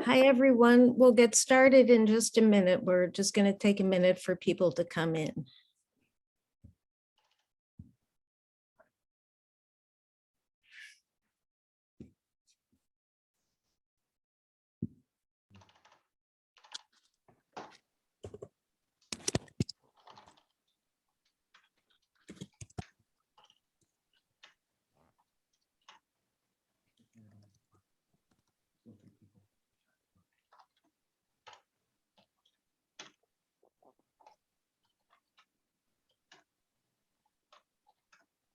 Hi, everyone. We'll get started in just a minute. We're just going to take a minute for people to come in.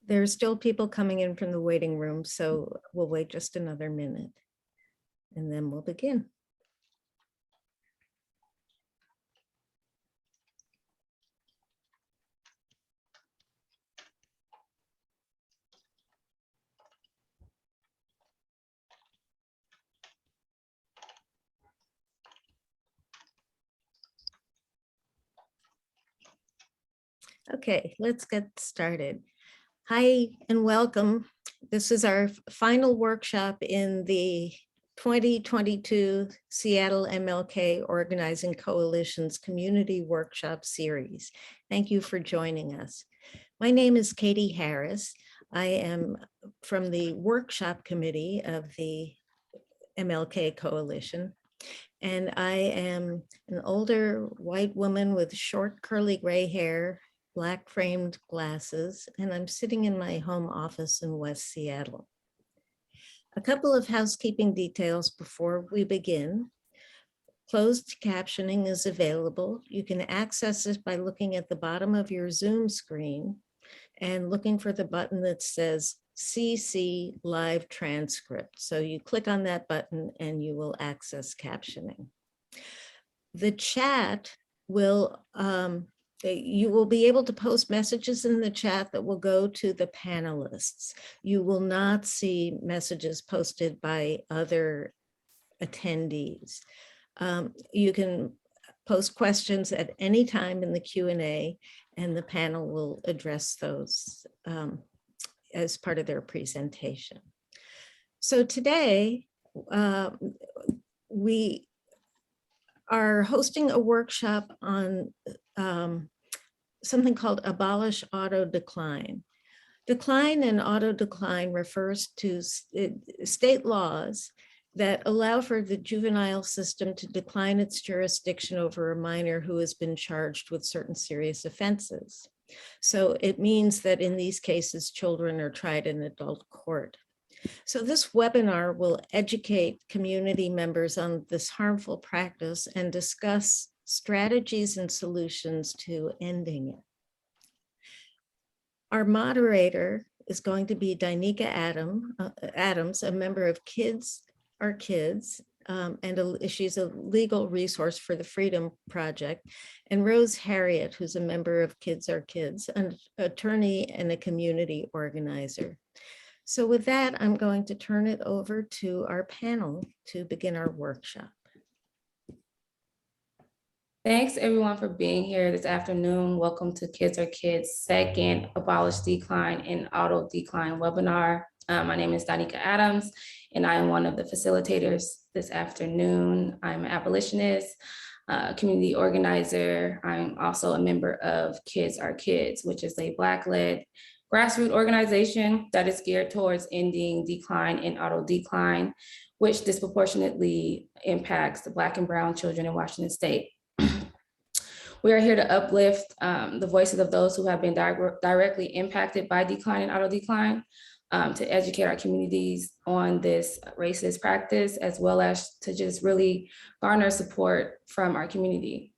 There's still people coming in from the waiting room, so we'll wait just another minute and then we'll begin. Okay, let's get started. Hi and welcome. This is our final workshop in the 2022 Seattle MLK Organizing Coalition's Community Workshop Series. Thank you for joining us. My name is Katie Harris. I am from the workshop committee of the MLK Coalition. And I am an older white woman with short curly gray hair, black framed glasses, and I'm sitting in my home office in West Seattle. A couple of housekeeping details before we begin. Closed captioning is available. You can access it by looking at the bottom of your Zoom screen and looking for the button that says CC Live Transcript. So you click on that button and you will access captioning. The chat will, you will be able to post messages in the chat that will go to the panelists. You will not see messages posted by other attendees. You can post questions at any time in the Q&A and the panel will address those as part of their presentation. So today, we are hosting a workshop on something called Abolish Auto Decline. Decline and auto decline refers to state laws that allow for the juvenile system to decline its jurisdiction over a minor who has been charged with certain serious offenses. So it means that in these cases, children are tried in adult court. So this webinar will educate community members on this harmful practice and discuss strategies and solutions to ending it. Our moderator is going to be Danica Adams, a member of Kids Are Kids, and she's a legal resource for the Freedom Project, and Rose Harriet, who's a member of Kids Are Kids, an attorney and a community organizer. So with that, I'm going to turn it over to our panel to begin our workshop. Thanks everyone for being here this afternoon. Welcome to Kids Are Kids' second Abolish Decline and Auto Decline webinar. My name is Danica Adams, and I am one of the facilitators this afternoon. I'm an abolitionist, community organizer. I'm also a member of Kids Are Kids, which is a Black-led grassroots organization that is geared towards ending decline and auto decline, which disproportionately impacts the Black and Brown children in Washington State. We are here to uplift the voices of those who have been directly impacted by decline and auto decline, to educate our communities on this racist practice, as well as to just really garner support from our community.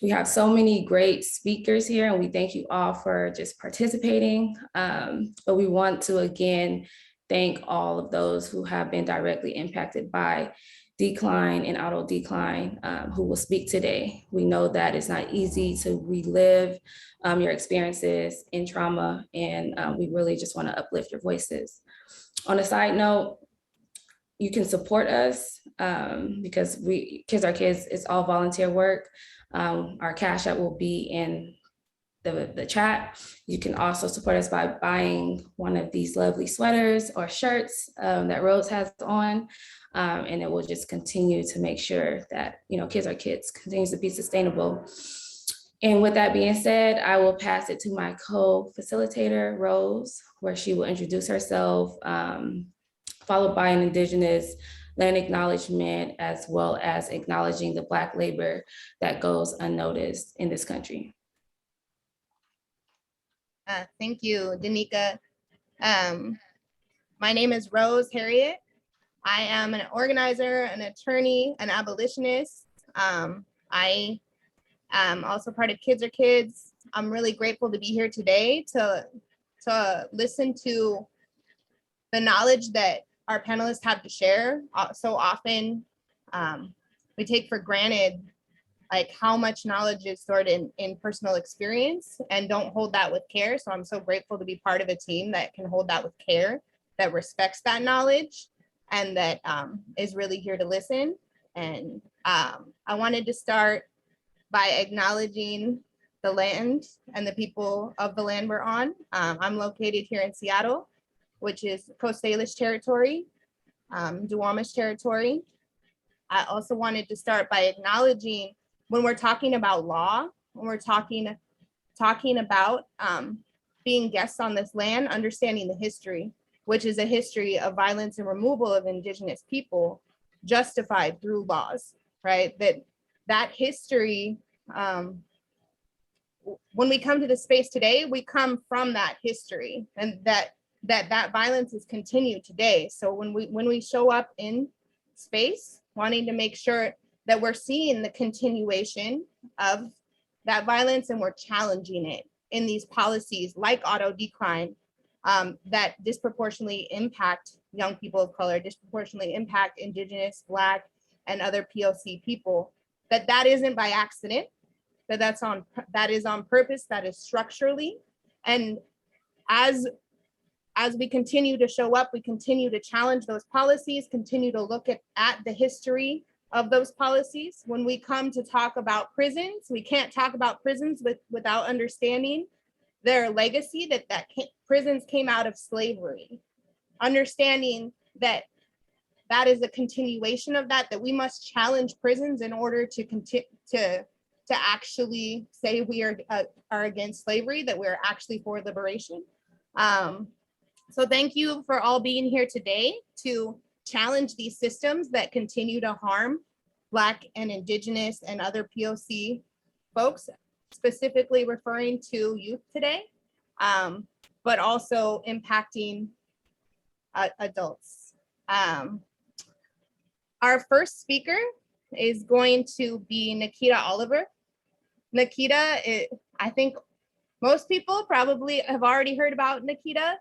We have so many great speakers here, and we thank you all for just participating. But we want to again thank all of those who have been directly impacted by decline and auto decline, who will speak today. We know that it's not easy to relive your experiences in trauma, and we really just want to uplift your voices. On a side note, you can support us because Kids Are Kids, it's all volunteer work. Our Cash App will be in the chat. You can also support us by buying one of these lovely sweaters or shirts that Rose has on. And it will just continue to make sure that, Kids Are Kids continues to be sustainable. And with that being said, I will pass it to my co-facilitator, Rose, where she will introduce herself, followed by an Indigenous land acknowledgement, as well as acknowledging the Black labor that goes unnoticed in this country. Thank you, Danica. My name is Rose Harriet. I am an organizer, an attorney, an abolitionist. I am also part of Kids Are Kids. I'm really grateful to be here today to listen to the knowledge that our panelists have to share. So often we take for granted like how much knowledge is stored in personal experience and don't hold that with care. So I'm so grateful to be part of a team that can hold that with care, that respects that knowledge, and that is really here to listen. And I wanted to start by acknowledging the land and the people of the land we're on. I'm located here in Seattle, which is Coast Salish territory, Duwamish territory. I also wanted to start by acknowledging when we're talking about law, when we're talking about being guests on this land, understanding the history, which is a history of violence and removal of Indigenous people justified through laws, right? That history, when we come to the space today, we come from that history, and that violence is continued today. So when we show up in space, wanting to make sure that we're seeing the continuation of that violence and we're challenging it in these policies like auto decline that disproportionately impact young people of color, disproportionately impact Indigenous, Black, and other POC people, that isn't by accident, that is on purpose, that is structurally. And as we continue to show up, we continue to challenge those policies, continue to look at the history of those policies. When we come to talk about prisons, we can't talk about prisons without understanding their legacy, that prisons came out of slavery. Understanding that is a continuation of that we must challenge prisons in order to actually say we are against slavery, that we're actually for liberation. So thank you for all being here today to challenge these systems that continue to harm Black and Indigenous and other POC folks, specifically referring to youth today, but also impacting adults. Our first speaker is going to be Nikita Oliver. Nikita, I think most people probably have already heard about Nikita.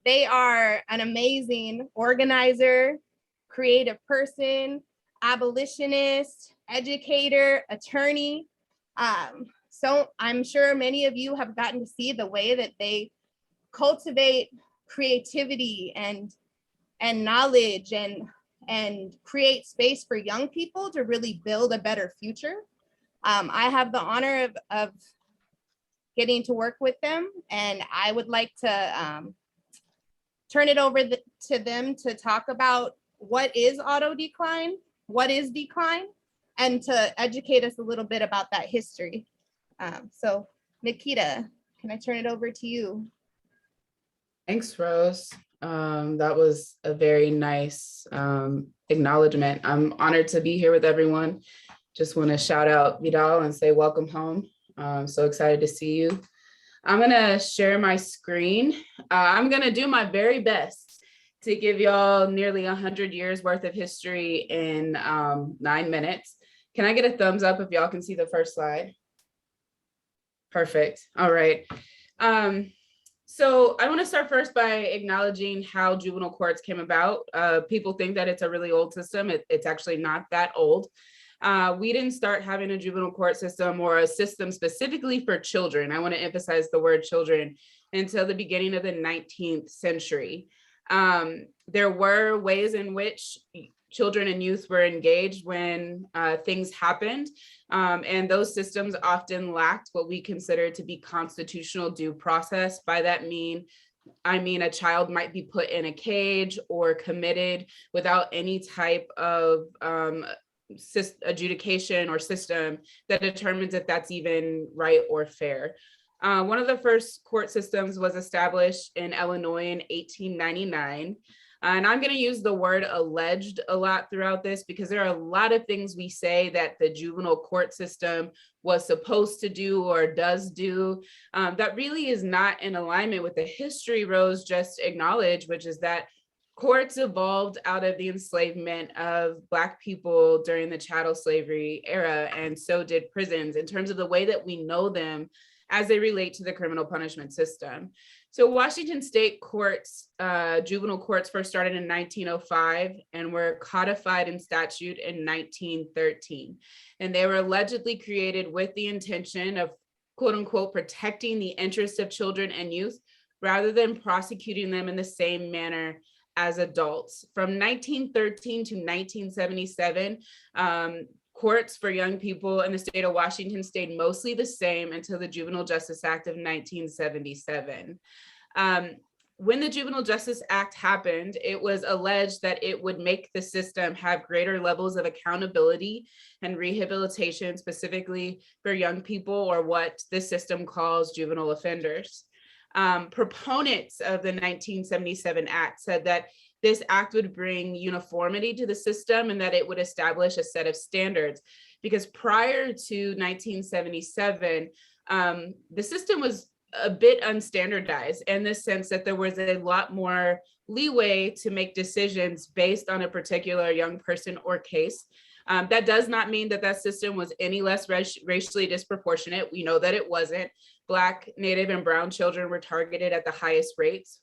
They are an amazing organizer, creative person, abolitionist, educator, attorney. So I'm sure many of you have gotten to see the way that they cultivate creativity and knowledge and create space for young people to really build a better future. I have the honor of getting to work with them, and I would like to turn it over to them to talk about what is auto decline, what is decline, and to educate us a little bit about that history. So Nikita, can I turn it over to you? Thanks, Rose. That was a very nice acknowledgement. I'm honored to be here with everyone. Just want to shout out Vidal and say welcome home. I'm so excited to see you. I'm gonna share my screen. I'm gonna do my very best to give y'all nearly 100 years worth of history in 9 minutes. Can I get a thumbs up if y'all can see the first slide? Perfect. All right. So I want to start first by acknowledging how juvenile courts came about. People think that it's a really old system. It's actually not that old. We didn't start having a juvenile court system or a system specifically for children. I want to emphasize the word children until the beginning of the 19th century. There were ways in which children and youth were engaged when things happened. And those systems often lacked what we consider to be constitutional due process. By that I mean a child might be put in a cage or committed without any type of adjudication or system that determines if that's even right or fair. One of the first court systems was established in Illinois in 1899. And I'm going to use the word alleged a lot throughout this because there are a lot of things we say that the juvenile court system was supposed to do or does do that really is not in alignment with the history Rose just acknowledged, which is that courts evolved out of the enslavement of Black people during the chattel slavery era, and so did prisons in terms of the way that we know them as they relate to the criminal punishment system. So Washington state courts, juvenile courts first started in 1905 and were codified in statute in 1913. And they were allegedly created with the intention of, quote unquote, protecting the interests of children and youth rather than prosecuting them in the same manner as adults. From 1913 to 1977, courts for young people in the state of Washington stayed mostly the same until the Juvenile Justice Act of 1977. When the Juvenile Justice Act happened, it was alleged that it would make the system have greater levels of accountability and rehabilitation, specifically for young people, or what the system calls juvenile offenders. Proponents of the 1977 Act said that this act would bring uniformity to the system and that it would establish a set of standards. Because prior to 1977, the system was a bit unstandardized in the sense that there was a lot more leeway to make decisions based on a particular young person or case. That does not mean that that system was any less racially disproportionate. We know that it wasn't. Black, Native, and Brown children were targeted at the highest rates.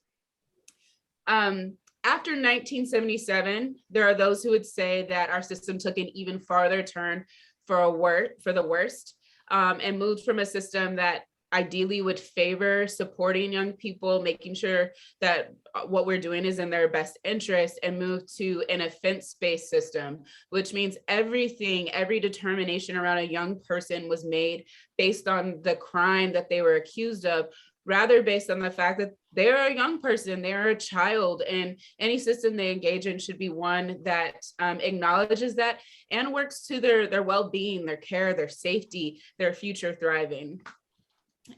After 1977, there are those who would say that our system took an even farther turn for the worst, and moved from a system that ideally would favor supporting young people, making sure that what we're doing is in their best interest, and move to an offense-based system, which means every determination around a young person was made based on the crime that they were accused of, rather based on the fact that they're a young person, they're a child, and any system they engage in should be one that acknowledges that and works to their well-being, their care, their safety, their future thriving.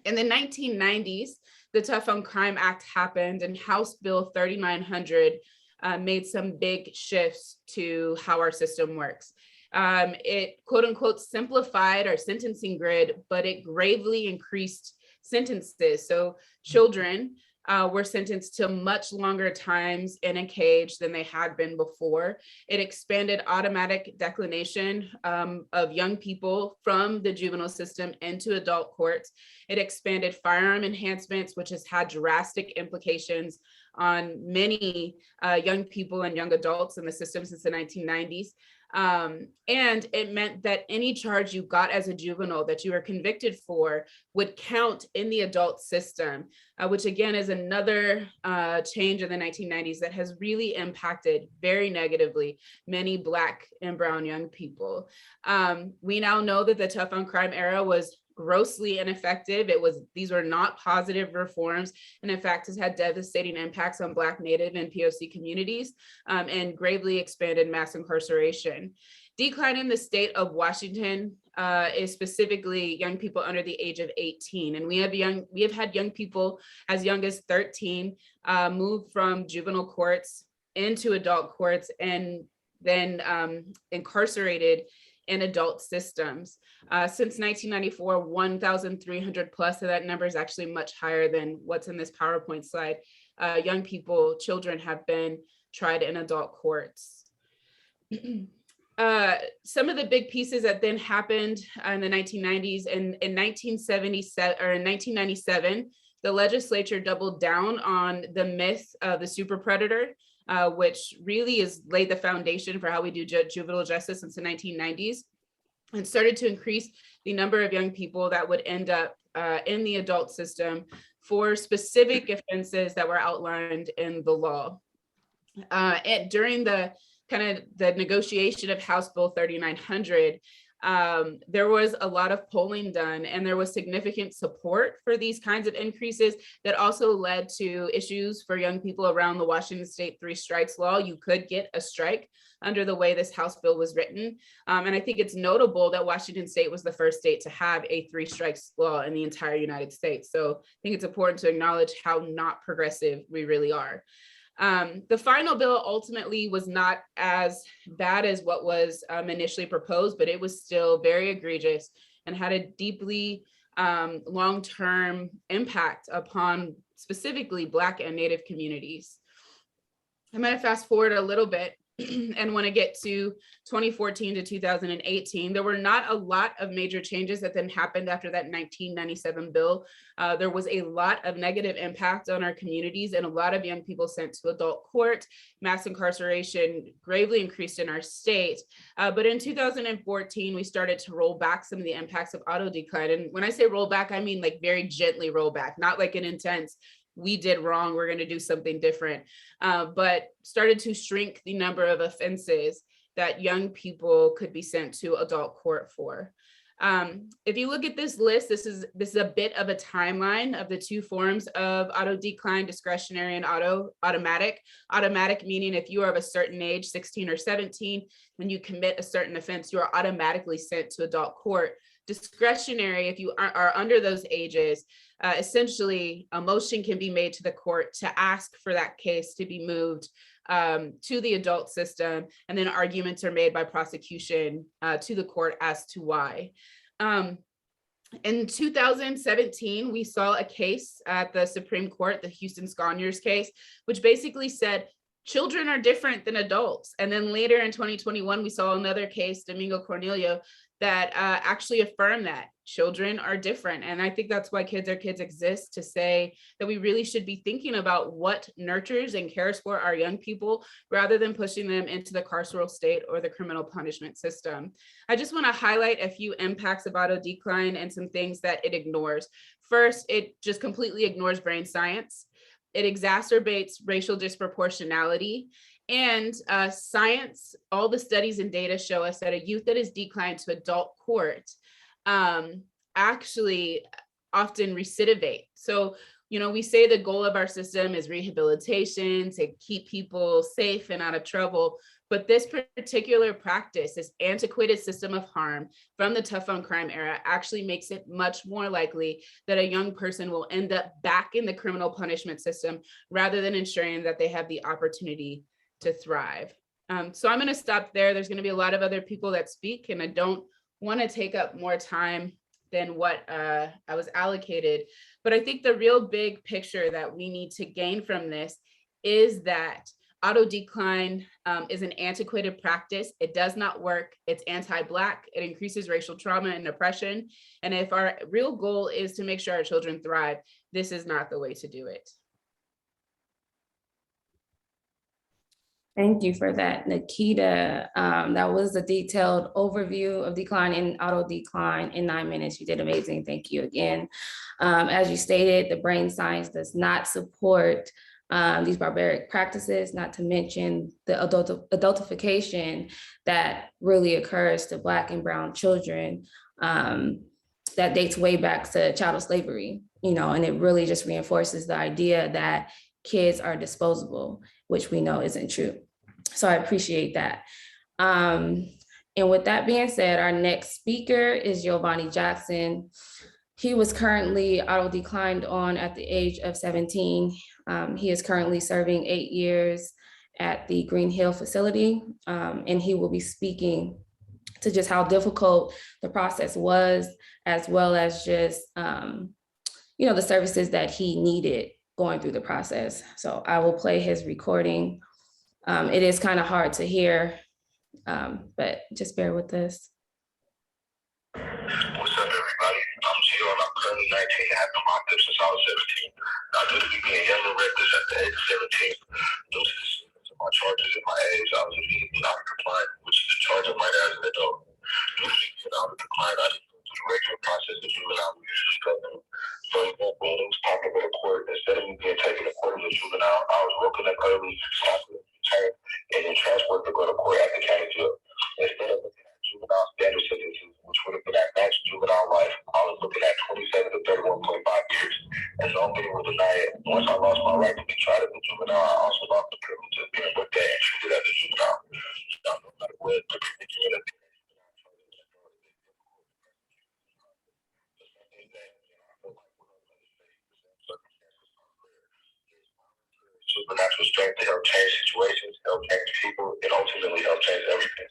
In the 1990s, the Tough on Crime Act happened, and House Bill 3900 made some big shifts to how our system works. It, quote unquote, simplified our sentencing grid, but it gravely increased sentences. So children were sentenced to much longer times in a cage than they had been before. It expanded automatic declination of young people from the juvenile system into adult courts. It expanded firearm enhancements, which has had drastic implications on many young people and young adults in the system since the 1990s. And it meant that any charge you got as a juvenile that you were convicted for would count in the adult system, which again is another change in the 1990s that has really impacted very negatively many Black and Brown young people. We now know that the Tough on Crime era was grossly ineffective. These were not positive reforms, and in fact has had devastating impacts on Black, Native, and POC communities, and gravely expanded mass incarceration. Decline in the state of Washington is specifically young people under the age of 18, and we have had young people as young as 13 move from juvenile courts into adult courts and then incarcerated in adult systems. Since 1994, 1,300 plus, so that number is actually much higher than what's in this PowerPoint slide. Young people, children have been tried in adult courts. Some of the big pieces that then happened in the 1990s, in 1997, the legislature doubled down on the myth of the super predator, which really has laid the foundation for how we do juvenile justice since the 1990s, and started to increase the number of young people that would end up in the adult system for specific offenses that were outlined in the law. During the kind of the negotiation of House Bill 3900, there was a lot of polling done, and there was significant support for these kinds of increases that also led to issues for young people around the Washington State 3 strikes law. You could get a strike under the way this House bill was written. And I think it's notable that Washington State was the first state to have a 3 strikes law in the entire United States. So I think it's important to acknowledge how not progressive we really are. The final bill ultimately was not as bad as what was initially proposed, but it was still very egregious and had a deeply long-term impact upon specifically Black and Native communities. I'm going to fast forward a little bit and want to get to 2014 to 2018. There were not a lot of major changes that then happened after that 1997 bill. There was a lot of negative impact on our communities and a lot of young people sent to adult court. Mass incarceration gravely increased in our state. But in 2014, we started to roll back some of the impacts of auto decline. And when I say roll back, I mean like very gently roll back, not like an intense, we did wrong, we're going to do something different, but started to shrink the number of offenses that young people could be sent to adult court for. If you look at this list, this is a bit of a timeline of the 2 forms of auto decline, discretionary and automatic. Automatic meaning if you are of a certain age, 16 or 17, when you commit a certain offense, you are automatically sent to adult court. Discretionary, if you are under those ages, essentially a motion can be made to the court to ask for that case to be moved to the adult system, and then arguments are made by prosecution to the court as to why. In 2017, we saw a case at the Supreme Court, the Houston Sconyers case, which basically said children are different than adults. And then later in 2021, we saw another case, Domingo Cornelio, that actually affirmed that children are different. And I think that's why Kids Are Kids exists, to say that we really should be thinking about what nurtures and cares for our young people rather than pushing them into the carceral state or the criminal punishment system. I just want to highlight a few impacts of auto decline and some things that it ignores. First, it just completely ignores brain science. It exacerbates racial disproportionality. And science, all the studies and data show us that a youth that is declined to adult court actually often recidivate. So, you know, we say the goal of our system is rehabilitation, to keep people safe and out of trouble. But this particular practice, this antiquated system of harm from the tough on crime era, actually makes it much more likely that a young person will end up back in the criminal punishment system rather than ensuring that they have the opportunity to thrive. So I'm going to stop there. There's going to be a lot of other people that speak, and I don't want to take up more time than what I was allocated. But I think the real big picture that we need to gain from this is that auto decline is an antiquated practice. It does not work. It's anti-Black. It increases racial trauma and oppression. And if our real goal is to make sure our children thrive, this is not the way to do it. Thank you for that, Nikita. That was a detailed overview of decline and auto decline in 9 minutes. You did amazing. Thank you again. As you stated, the brain science does not support these barbaric practices, not to mention the adultification that really occurs to Black and brown children that dates way back to chattel slavery, you know, and it really just reinforces the idea that kids are disposable, which we know isn't true. So I appreciate that. And with that being said, our next speaker is Giovanni Jackson. He was currently auto declined on at the age of 17. He is currently serving 8 years at the Green Hill facility, and he will be speaking to just how difficult the process was, as well as just, you know, the services that he needed going through the process. So I will play his recording. It is kind of hard to hear, but just bear with us. What's up, everybody? I'm Gio, and I'm currently 19. I have been locked up since I was 17. Now, due to me being young and reckless at the age of 17, due to the seriousness of my charges at my age, I was immediately non-compliant, which is a charge of murder as an adult. Due to me being non-compliant, I didn't go through the regular process that juvenile would usually go through. So, when it was talking about a court, instead of me being taken to court as a juvenile, I was woken up early, stopped return and then transport to go to court at the county jail. Instead of looking at juvenile standard sentences, which would have been at max juvenile life, I was looking at 27 to 31.5 years. And no thing will deny it. Once I lost my right to be tried as a juvenile, I also lost the privilege of being looked at and treated as a juvenile. So, no matter what the predicament of supernatural strength to help change situations, help change people, and ultimately help change everything.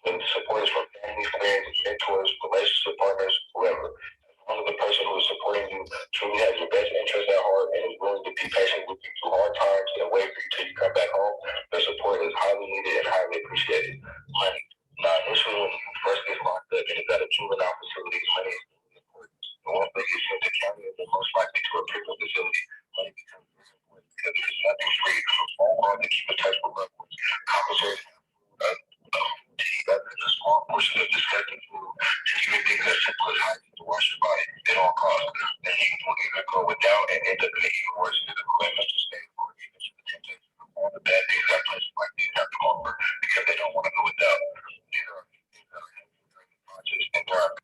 When the support is from family, friends, mentors, relationship partners, whoever. As long as the person who is supporting you truly has your best interest at heart and is willing to be patient with you through hard times and wait for you till you come back home, their support is highly needed and highly appreciated. Money. Now, initially, when you first get locked up and is at a juvenile facility, money is important. And once they get sent to county, they're most likely to a prison facility. Money becomes very important because there's nothing free from phone calls to keep in touch with loved ones. Compensation, that's a small portion of disgusting food. Even things as simple as hygiene to wash your body at all costs. And you will either go without and end up in an even worse physical and mental state, or even to the temptation of all the bad things that places like these have to offer because they don't want to go without. These are things that are happening during the process, and there are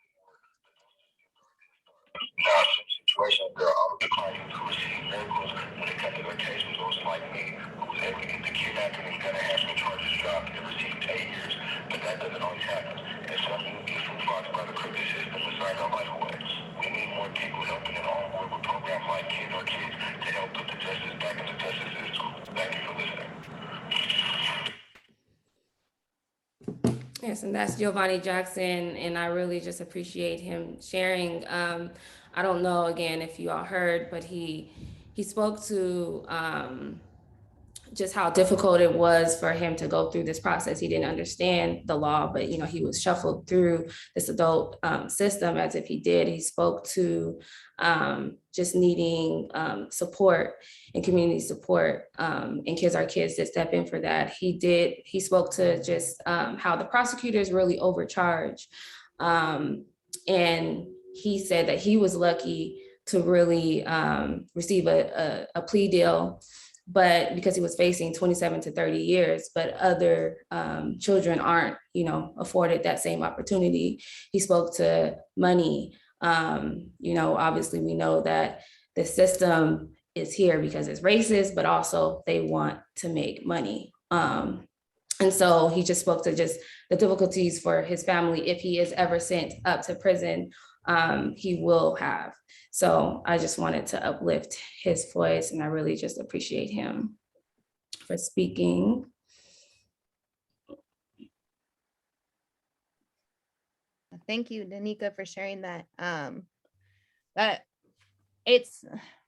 now some situations there are other clients who receive miracles when it comes to their case with those like me, who was able to get the kidnapping and gun enhancement charges dropped and received 8 years. But that doesn't always happen. And some will get fruitfully by the crooked system and sign their life away. We need more people helping and on board with programs like Kids Are Kids to help put the justice back in the justice system. Thank you for listening. Yes, and that's Giovanni Jackson, and I really just appreciate him sharing. I don't know, again, if you all heard, but he spoke to just how difficult it was for him to go through this process. He didn't understand the law, but he was shuffled through this adult system as if he did. He spoke to just needing support and community support, and Kids Are Kids to step in for that. He spoke to just how the prosecutors really overcharge. And he said that he was lucky to really receive a plea deal, but because he was facing 27 to 30 years, but other children aren't, afforded that same opportunity. He spoke to money. Obviously we know that the system is here because it's racist, but also they want to make money. And so he just spoke to just the difficulties for his family. If he is ever sent up to prison, he will have. So I just wanted to uplift his voice, and I really just appreciate him for speaking. Thank you, Danica, for sharing that. That it's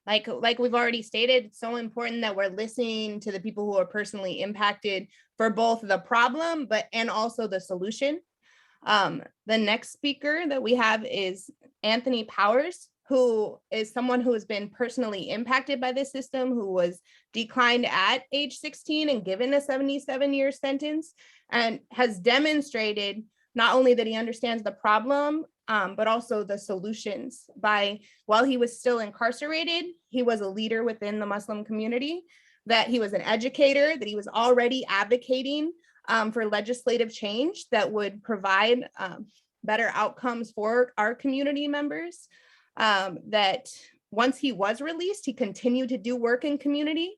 like we've already stated, it's so important that we're listening to the people who are personally impacted for both the problem, and also the solution. The next speaker that we have is Anthony Powers, who is someone who has been personally impacted by this system, who was declined at age 16 and given a 77-year sentence, and has demonstrated not only that he understands the problem, but also the solutions. While he was still incarcerated, he was a leader within the Muslim community, that he was an educator, that he was already advocating for legislative change that would provide better outcomes for our community members. That once he was released, he continued to do work in community,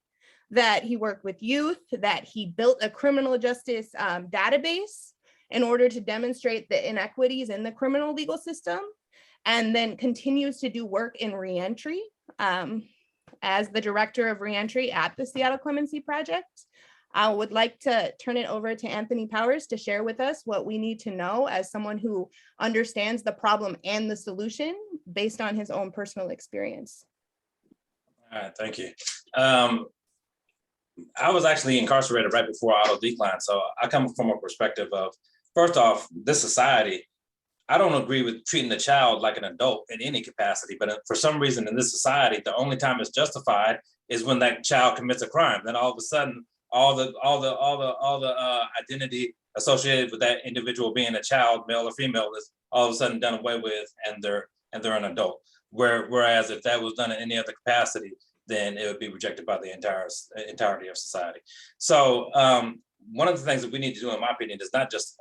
that he worked with youth, that he built a criminal justice database in order to demonstrate the inequities in the criminal legal system, and then continues to do work in reentry as the director of reentry at the Seattle Clemency Project. I would like to turn it over to Anthony Powers to share with us what we need to know as someone who understands the problem and the solution based on his own personal experience. All right, thank you. I was actually incarcerated right before auto decline. So I come from a perspective of, first off, this society, I don't agree with treating the child like an adult in any capacity, but for some reason in this society, the only time it's justified is when that child commits a crime. Then all of a sudden, all the identity associated with that individual being a child, male or female, is all of a sudden done away with, and they're an adult. Whereas if that was done in any other capacity, then it would be rejected by the entirety of society. So one of the things that we need to do, in my opinion, is not just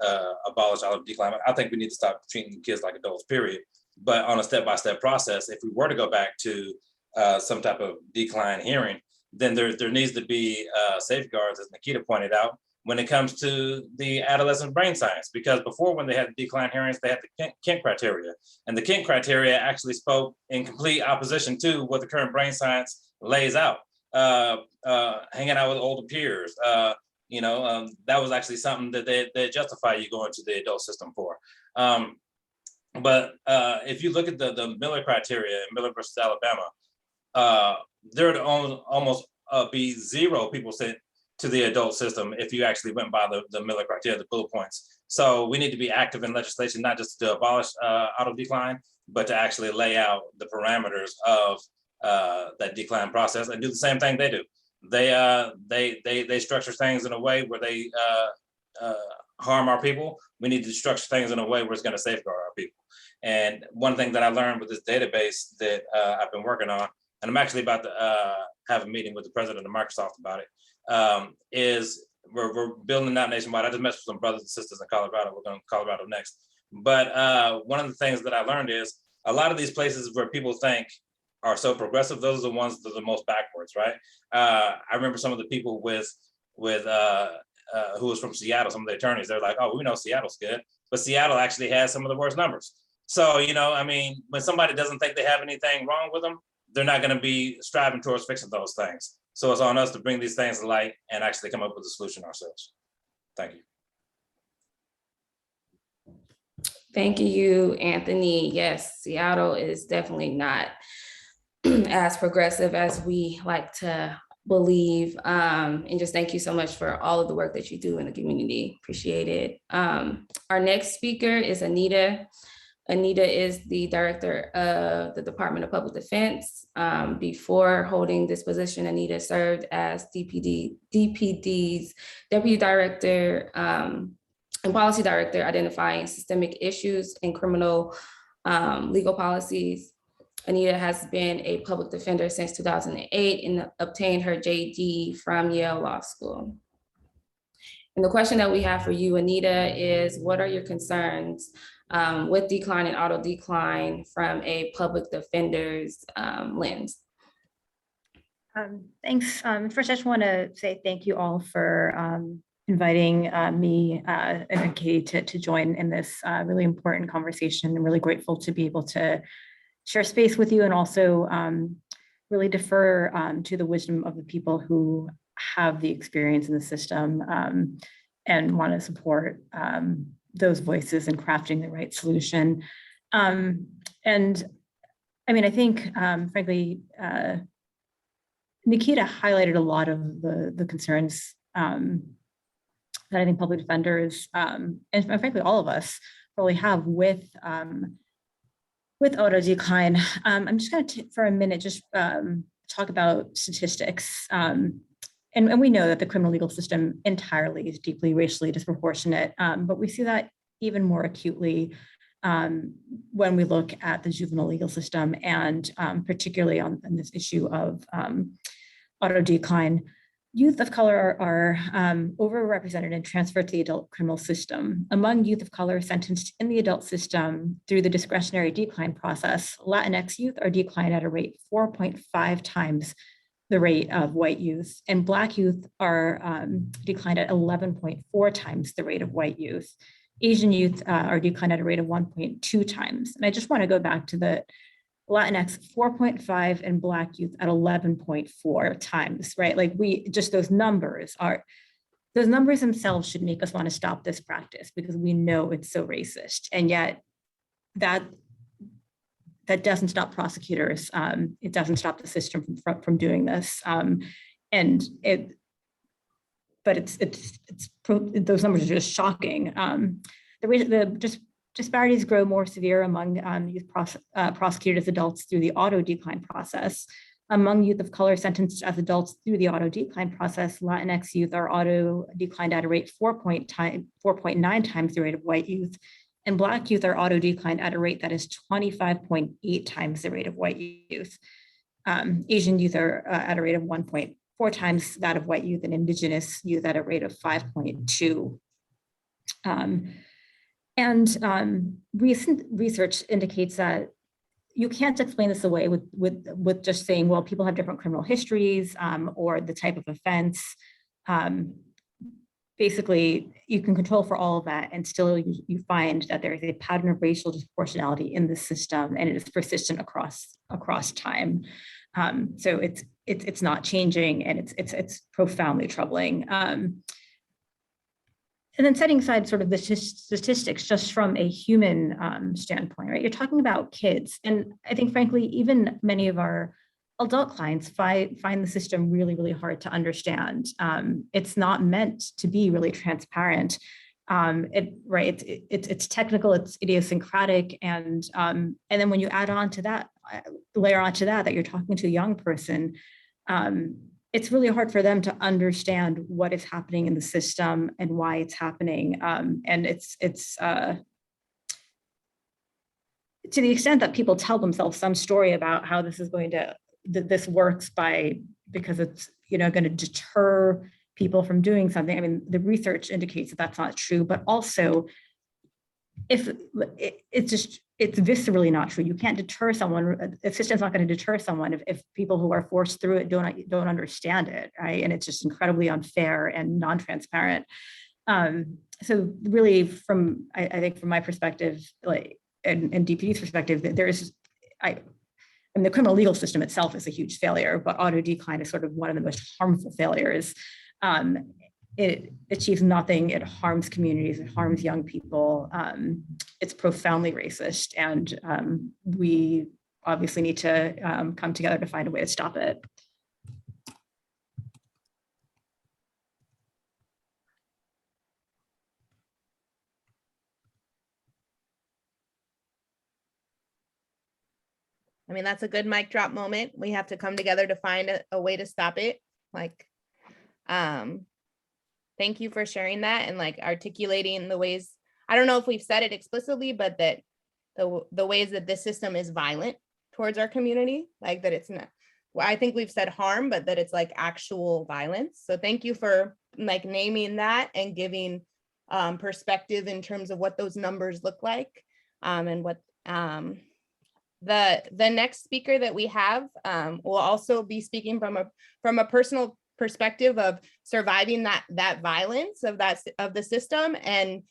abolish out of decline. I think we need to stop treating kids like adults, period. But on a step-by-step process, if we were to go back to some type of decline hearing, then there needs to be safeguards, as Nikita pointed out, when it comes to the adolescent brain science. Because before, when they had decline hearings, they had the Kent criteria. And the Kent criteria actually spoke in complete opposition to what the current brain science lays out. Hanging out with older peers, that was actually something that they justify you going to the adult system for. But if you look at the Miller criteria in Miller versus Alabama, there would almost be 0 people sent to the adult system if you actually went by the Miller criteria, the bullet points. So we need to be active in legislation, not just to abolish auto decline, but to actually lay out the parameters of that decline process and do the same thing they do. They structure things in a way where they harm our people. We need to structure things in a way where it's going to safeguard our people. And one thing that I learned with this database that I've been working on, and I'm actually about to have a meeting with the president of Microsoft about it, is we're building it out nationwide. I just met with some brothers and sisters in Colorado. We're going to Colorado next. But one of the things that I learned is a lot of these places where people think are so progressive, those are the ones that are the most backwards, right? I remember some of the people with who was from Seattle, some of the attorneys, they're like, oh, we know Seattle's good, but Seattle actually has some of the worst numbers. So, when somebody doesn't think they have anything wrong with them, they're not going to be striving towards fixing those things. So it's on us to bring these things to light and actually come up with a solution ourselves. Thank you. Thank you, Anthony. Yes, Seattle is definitely not as progressive as we like to believe. And just thank you so much for all of the work that you do in the community. Appreciate it. Our next speaker is Anita. Anita is the director of the Department of Public Defense. Before holding this position, Anita served as DPD's Deputy Director and Policy Director, identifying systemic issues in criminal legal policies. Anita has been a public defender since 2008 and obtained her JD from Yale Law School. And the question that we have for you, Anita, is what are your concerns with decline and auto decline from a public defender's lens? Thanks. First, I just want to say thank you all for inviting me and Katie to join in this really important conversation. I'm really grateful to be able to share space with you and also really defer to the wisdom of the people who have the experience in the system and want to support those voices in crafting the right solution. And I think, frankly, Nikita highlighted a lot of the concerns that I think public defenders and frankly, all of us probably have with auto decline. I'm just going to, for a minute, just talk about statistics. And we know that the criminal legal system entirely is deeply racially disproportionate, but we see that even more acutely when we look at the juvenile legal system and particularly on this issue of auto decline. Youth of color are overrepresented and transferred to the adult criminal system. Among youth of color sentenced in the adult system through the discretionary decline process, Latinx youth are declined at a rate 4.5 times the rate of white youth, and Black youth are declined at 11.4 times the rate of white youth. Asian youth are declined at a rate of 1.2 times. And I just want to go back to the Latinx 4.5 and Black youth at 11.4 times, right? Like those numbers themselves should make us want to stop this practice because we know it's so racist. And yet that doesn't stop prosecutors. It doesn't stop the system from doing this. Those numbers are just shocking. The disparities grow more severe among youth prosecuted as adults through the auto decline process. Among youth of color sentenced as adults through the auto decline process, Latinx youth are auto declined at a rate 4.9 times the rate of white youth, and Black youth are auto declined at a rate that is 25.8 times the rate of white youth. Asian youth are at a rate of 1.4 times that of white youth, and Indigenous youth at a rate of 5.2. Recent research indicates that you can't explain this away with just saying, well, people have different criminal histories or the type of offense. Basically, you can control for all of that, and still you find that there is a pattern of racial disproportionality in the system, and it is persistent across time. So it's not changing, and it's profoundly troubling. And then setting aside sort of the statistics just from a human standpoint, right? You're talking about kids. And I think, frankly, even many of our adult clients find the system really, really hard to understand. It's not meant to be really transparent. It's technical, it's idiosyncratic. And then when you add on to that, layer onto that you're talking to a young person, it's really hard for them to understand what is happening in the system and why it's happening. And it's to the extent that people tell themselves some story about how this is going to, this works because it's, going to deter people from doing something. I mean, the research indicates that that's not true, but also if it's viscerally not true. You can't deter someone. The system's not going to deter someone if people who are forced through it don't understand it, right? And it's just incredibly unfair and non-transparent. So really, I think from my perspective, and DPD's perspective, the criminal legal system itself is a huge failure, but auto decline is sort of one of the most harmful failures. It achieves nothing. It harms communities. It harms young people. It's profoundly racist, and we obviously need to come together to find a way to stop it. I mean, that's a good mic drop moment. We have to come together to find a way to stop it. Thank you for sharing that and articulating the ways. I don't know if we've said it explicitly, but that the ways that this system is violent towards our community, that it's not, well, I think we've said harm, but that it's actual violence. So thank you for naming that and giving perspective in terms of what those numbers look like, and what the next speaker that we have will also be speaking from a personal perspective of surviving that violence of the system and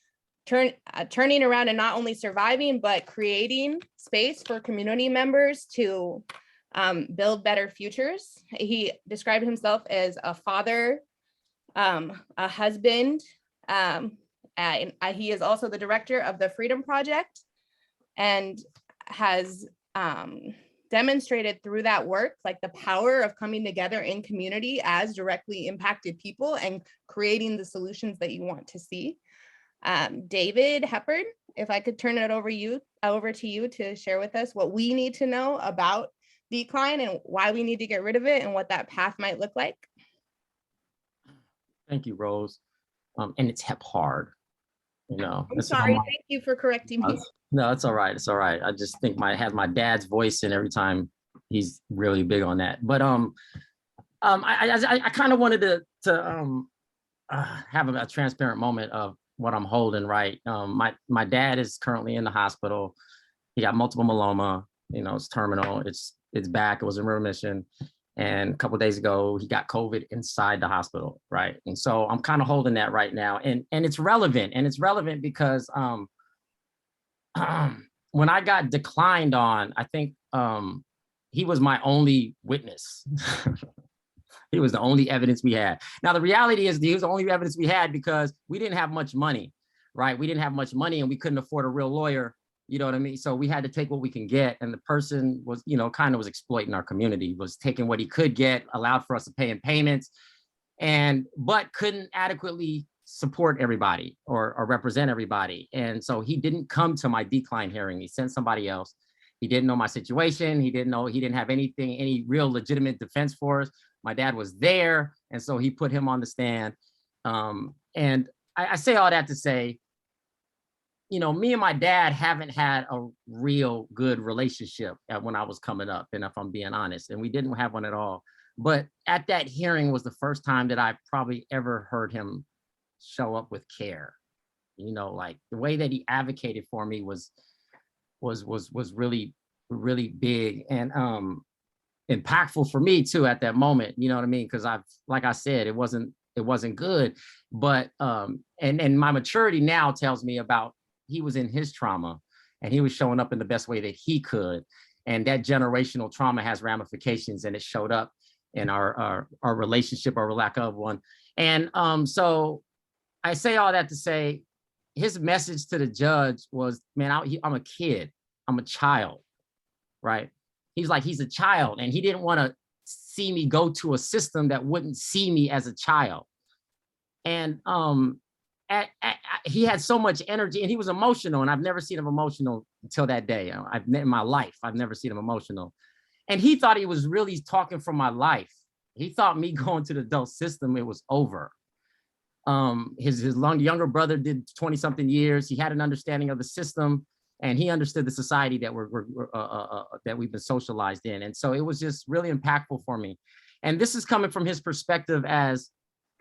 turning around and not only surviving, but creating space for community members to build better futures. He described himself as a father, a husband. He is also the director of the Freedom Project and has demonstrated through that work the power of coming together in community as directly impacted people and creating the solutions that you want to see. David Heppard, if I could turn it over to you to share with us what we need to know about decline and why we need to get rid of it and what that path might look like. Thank you, Rose. And it's hard. I'm sorry. Thank you for correcting me. No, it's all right. It's all right. I just think I have my dad's voice in every time. He's really big on that. But I kind of wanted to have a transparent moment of what I'm holding. Right. My dad is currently in the hospital. He got multiple myeloma. It's terminal. It's back. It was in remission. And a couple of days ago, he got COVID inside the hospital, right? And so I'm kind of holding that right now, and it's relevant, because when I got declined on, I think he was my only witness. He was the only evidence we had. Now the reality is, he was the only evidence we had because we didn't have much money, right? We didn't have much money, and we couldn't afford a real lawyer. You know what I mean? So we had to take what we can get. And the person was, kind of was exploiting our community, was taking what he could get, allowed for us to pay in payments, but couldn't adequately support everybody or represent everybody. And so he didn't come to my decline hearing. He sent somebody else. He didn't know my situation. He didn't have any real legitimate defense for us. My dad was there. And so he put him on the stand. And I say all that to say, me and my dad haven't had a real good relationship when I was coming up, and if I'm being honest, and we didn't have one at all. But at that hearing was the first time that I probably ever heard him show up with care. Like the way that he advocated for me was really, really big and impactful for me too at that moment. You know what I mean? Because like I said, it wasn't good. But and my maturity now tells me about he was in his trauma and he was showing up in the best way that he could. And that generational trauma has ramifications, and it showed up in our relationship or lack of one. And so I say all that to say, his message to the judge was, man, I'm a kid, I'm a child, right? He's like, he's a child, and he didn't want to see me go to a system that wouldn't see me as a child. And he had so much energy, and he was emotional, and I've never seen him emotional until that day. In my life, I've never seen him emotional. And he thought he was really talking from my life. He thought me going to the adult system, it was over. His younger brother did 20 something years. He had an understanding of the system, and he understood the society that that we've been socialized in. And so it was just really impactful for me. And this is coming from his perspective as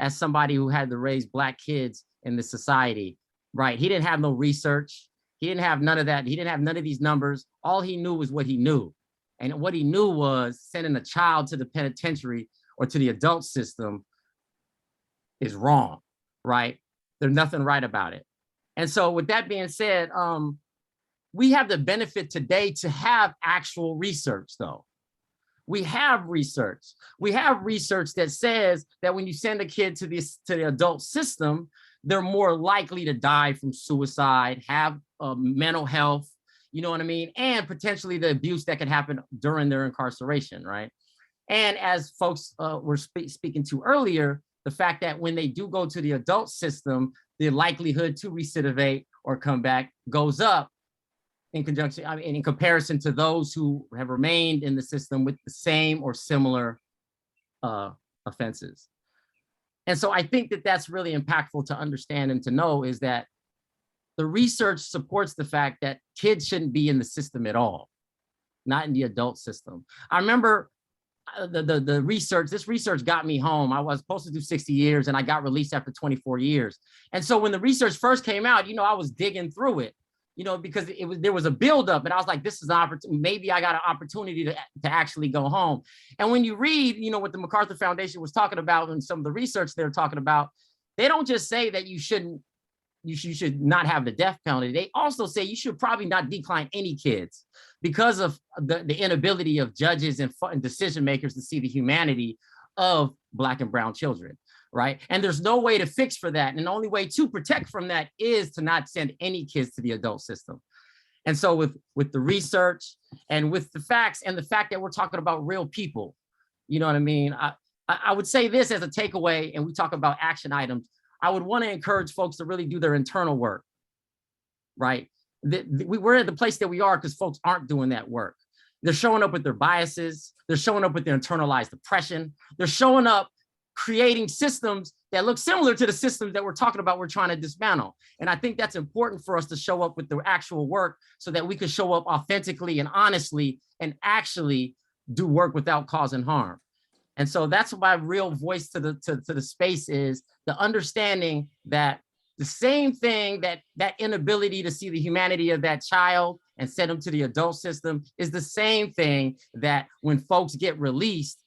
somebody who had to raise Black kids in this society, right? He didn't have no research. He didn't have none of that. He didn't have none of these numbers. All he knew was what he knew. And what he knew was sending a child to the penitentiary or to the adult system is wrong, right? There's nothing right about it. And so with that being said, we have the benefit today to have actual research though. We have research. We have research that says that when you send a kid to the adult system, they're more likely to die from suicide, have mental health, you know what I mean? And potentially the abuse that could happen during their incarceration, right? And as folks were speaking to earlier, the fact that when they do go to the adult system, the likelihood to recidivate or come back goes up in comparison to those who have remained in the system with the same or similar offenses. And so I think that that's really impactful to understand and to know, is that the research supports the fact that kids shouldn't be in the system at all, not in the adult system. I remember the research, this research got me home. I was supposed to do 60 years and I got released after 24 years. And so when the research first came out, I was digging through it, because there was a buildup, and I was like, this is an opportunity. Maybe I got an opportunity to actually go home. And when you read, what the MacArthur Foundation was talking about and some of the research they're talking about, they don't just say that you should not have the death penalty. They also say you should probably not decline any kids because of the inability of judges and decision makers to see the humanity of Black and brown children, right? And there's no way to fix for that. And the only way to protect from that is to not send any kids to the adult system. And so with the research and with the facts and the fact that we're talking about real people, you know what I mean? I would say this as a takeaway, and we talk about action items. I would want to encourage folks to really do their internal work, right? We're at the place that we are because folks aren't doing that work. They're showing up with their biases. They're showing up with their internalized oppression. They're showing up creating systems that look similar to the systems that we're talking about we're trying to dismantle. And I think that's important for us to show up with the actual work so that we can show up authentically and honestly and actually do work without causing harm. And so that's my real voice to the space, is the understanding that the same thing, that inability to see the humanity of that child and send them to the adult system, is the same thing that when folks get released,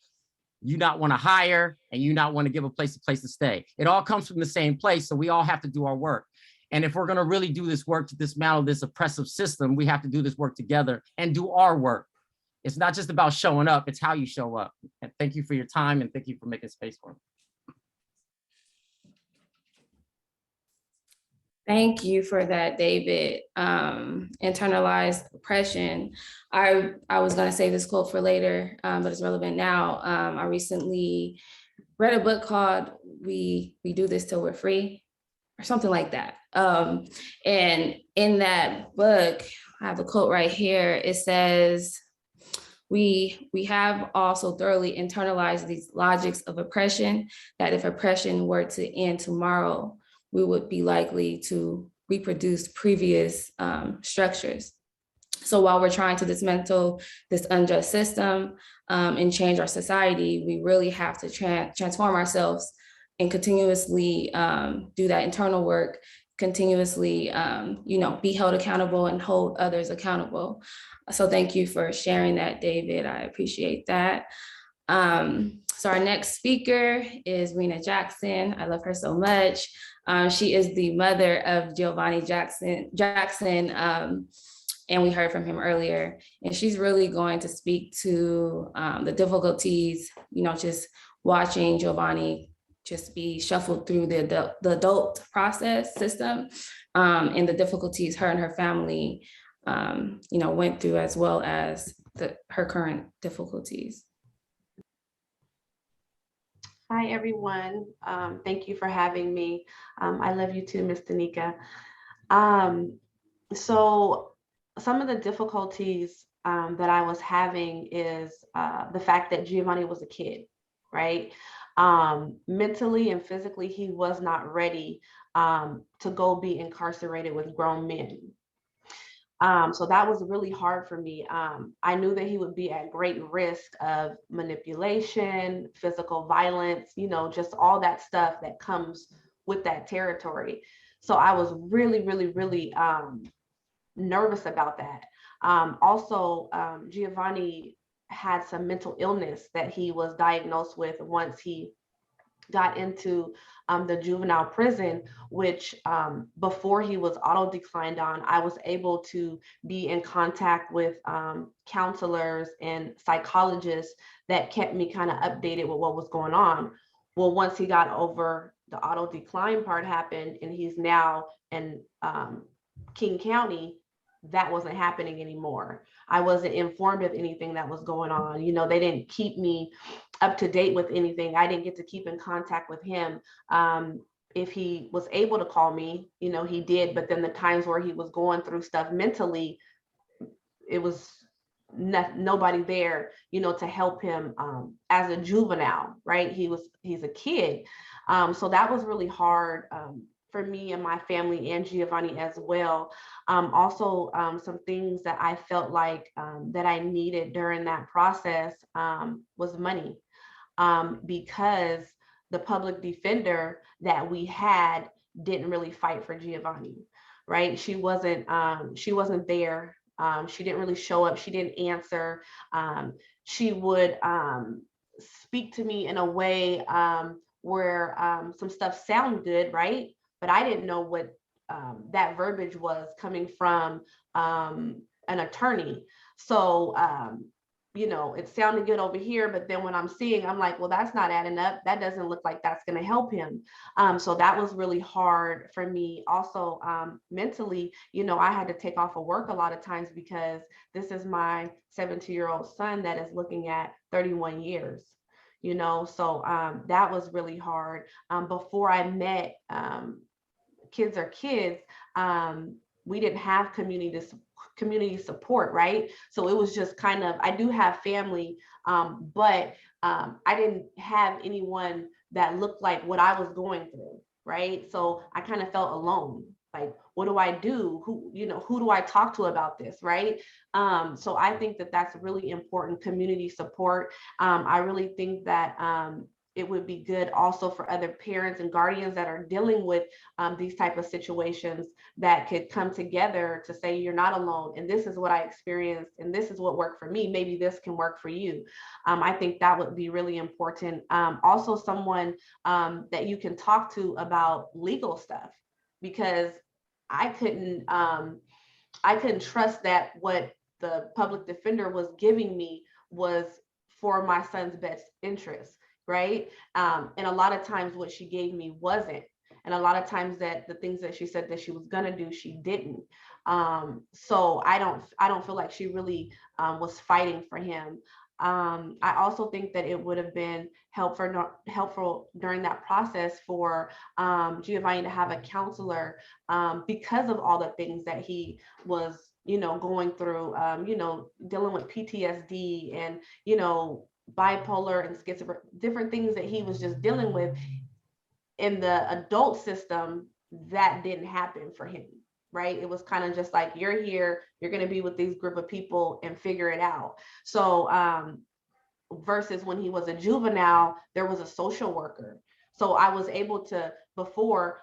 you not want to hire and you not want to give a place to stay. It all comes from the same place. So we all have to do our work. And if we're going to really do this work to dismantle this oppressive system, we have to do this work together and do our work. It's not just about showing up, it's how you show up. And thank you for your time, and thank you for making space for me. Thank you for that, David. Internalized oppression. I was gonna save this quote for later, but it's relevant now. I recently read a book called We Do This Till We're Free, or something like that. And in that book, I have the quote right here. It says, we have also thoroughly internalized these logics of oppression, that if oppression were to end tomorrow, we would be likely to reproduce previous structures. So while we're trying to dismantle this unjust system and change our society, we really have to transform ourselves and continuously do that internal work, continuously, be held accountable and hold others accountable. So thank you for sharing that, David. I appreciate that. So our next speaker is Rena Jackson. I love her so much. She is the mother of Giovanni Jackson, and we heard from him earlier. And she's really going to speak to the difficulties, just watching Giovanni just be shuffled through the adult process system, and the difficulties her and her family, went through, as well as her current difficulties. Hi, everyone. Thank you for having me. I love you too, Ms. Danica. So some of the difficulties that I was having is the fact that Giovanni was a kid, right? Mentally and physically, he was not ready to go be incarcerated with grown men. So that was really hard for me. I knew that he would be at great risk of manipulation, physical violence, just all that stuff that comes with that territory. So I was really, really, really nervous about that. Also, Giovanni had some mental illness that he was diagnosed with once he got into the juvenile prison, which before he was auto declined on, I was able to be in contact with counselors and psychologists that kept me kind of updated with what was going on. Well, once he got over the auto decline part happened and he's now in King County, that wasn't happening anymore. I wasn't informed of anything that was going on. They didn't keep me up to date with anything. I didn't get to keep in contact with him. If he was able to call me, he did, but then the times where he was going through stuff mentally, it was nobody there, to help him as a juvenile, right? He's a kid. So that was really hard for me and my family and Giovanni as well. Also, some things that I felt like that I needed during that process was money, because the public defender that we had didn't really fight for Giovanni, right? She wasn't there. She didn't really show up. She didn't answer. She would speak to me in a way where some stuff sounded good, right? But I didn't know what that verbiage was coming from an attorney. So, it sounded good over here, but then when I'm seeing, I'm like, well, that's not adding up. That doesn't look like that's going to help him. So that was really hard for me. Also, mentally, I had to take off of work a lot of times because this is my 17-year-old son that is looking at 31 years. So that was really hard. Before I met Kids Are Kids, we didn't have community support, right? So it was just kind of, I do have family, but I didn't have anyone that looked like what I was going through, right? So I kind of felt alone. Like, what do I do? Who do I talk to about this, right? So I think that that's really important, community support. I really think that it would be good also for other parents and guardians that are dealing with these type of situations that could come together to say, you're not alone, and this is what I experienced, and this is what worked for me. Maybe this can work for you. I think that would be really important. Also, someone that you can talk to about legal stuff, because I couldn't trust that what the public defender was giving me was for my son's best interest, right? And a lot of times what she gave me wasn't. And a lot of times that the things that she said that she was gonna do, she didn't. So I don't feel like she really was fighting for him. I also think that it would have been helpful during that process for Giovanni to have a counselor because of all the things that he was, going through, dealing with PTSD and, bipolar and schizophrenia, different things that he was just dealing with in the adult system. That didn't happen for him. right? It was kind of just like, you're here, you're going to be with these group of people and figure it out. So versus when he was a juvenile, there was a social worker. So I was able to, before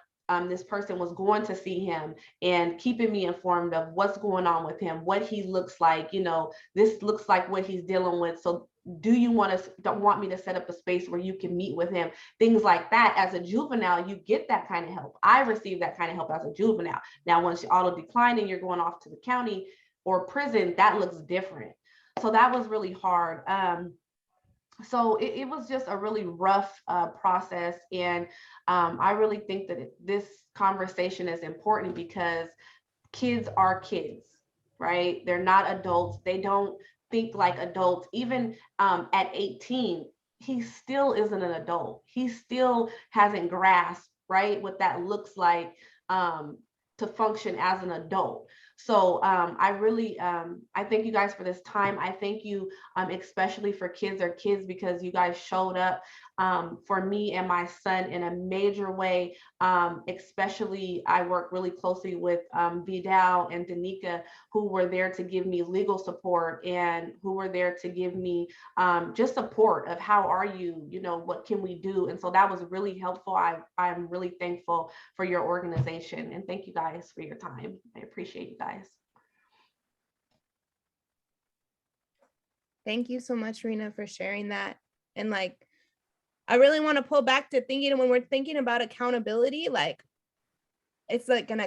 this person was going to see him and keeping me informed of what's going on with him, what he looks like, you know, this looks like what he's dealing with. So do you don't want me to set up a space where you can meet with him? Things like that. As a juvenile, you get that kind of help. I received that kind of help as a juvenile. Now, once you auto decline and you're going off to the county or prison, that looks different. So that was really hard. So it was just a really rough process. And I really think that this conversation is important because kids are kids, right? They're not adults. They don't think like adults. Even at 18, he still isn't an adult. He still hasn't grasped, right, what that looks like to function as an adult. So I really, I thank you guys for this time. I thank you, especially for Kids Are Kids, because you guys showed up for me and my son in a major way. Especially, I work really closely with Vidal and Danica, who were there to give me legal support and who were there to give me just support of how are you, you know, what can we do? And so that was really helpful. I'm really thankful for your organization, and thank you guys for your time. I appreciate you guys. Thank you so much, Rena, for sharing that. And like, I really want to pull back to thinking when we're thinking about accountability, like it's like an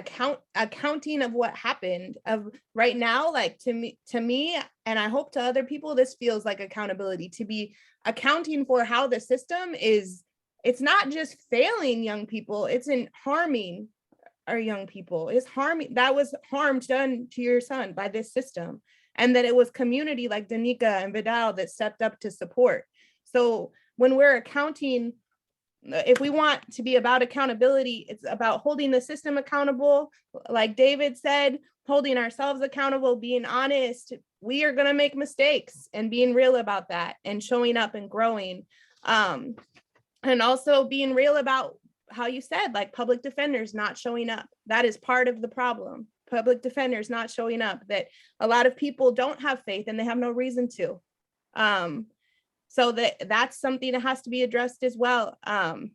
accounting of what happened of right now. Like to me, and I hope to other people, this feels like accountability, to be accounting for how the system is. It's not just failing young people, it's in harming our young people. It's harming, that was harm done to your son by this system. And that it was community like Danica and Vidal that stepped up to support. So when we're accounting, if we want to be about accountability, it's about holding the system accountable. Like David said, holding ourselves accountable, being honest. We are going to make mistakes and being real about that and showing up and growing. And also being real about how you said, like public defenders not showing up. That is part of the problem. Public defenders not showing up, that a lot of people don't have faith and they have no reason to. So that's something that has to be addressed as well. And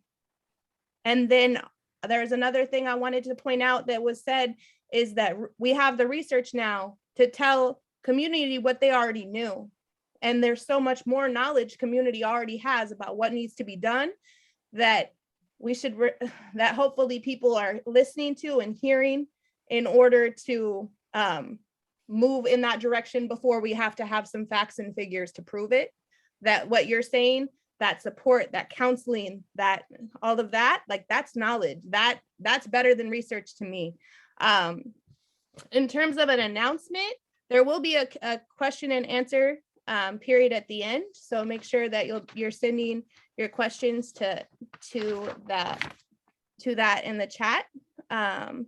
then there's another thing I wanted to point out that was said is that we have the research now to tell community what they already knew. And there's so much more knowledge community already has about what needs to be done that we should, that hopefully people are listening to and hearing in order to move in that direction before we have to have some facts and figures to prove it. That what you're saying, that support, that counseling, that all of that, like that's knowledge, that's better than research to me. In terms of an announcement, there will be a question and answer period at the end. So make sure that you're sending your questions to that in the chat. I'm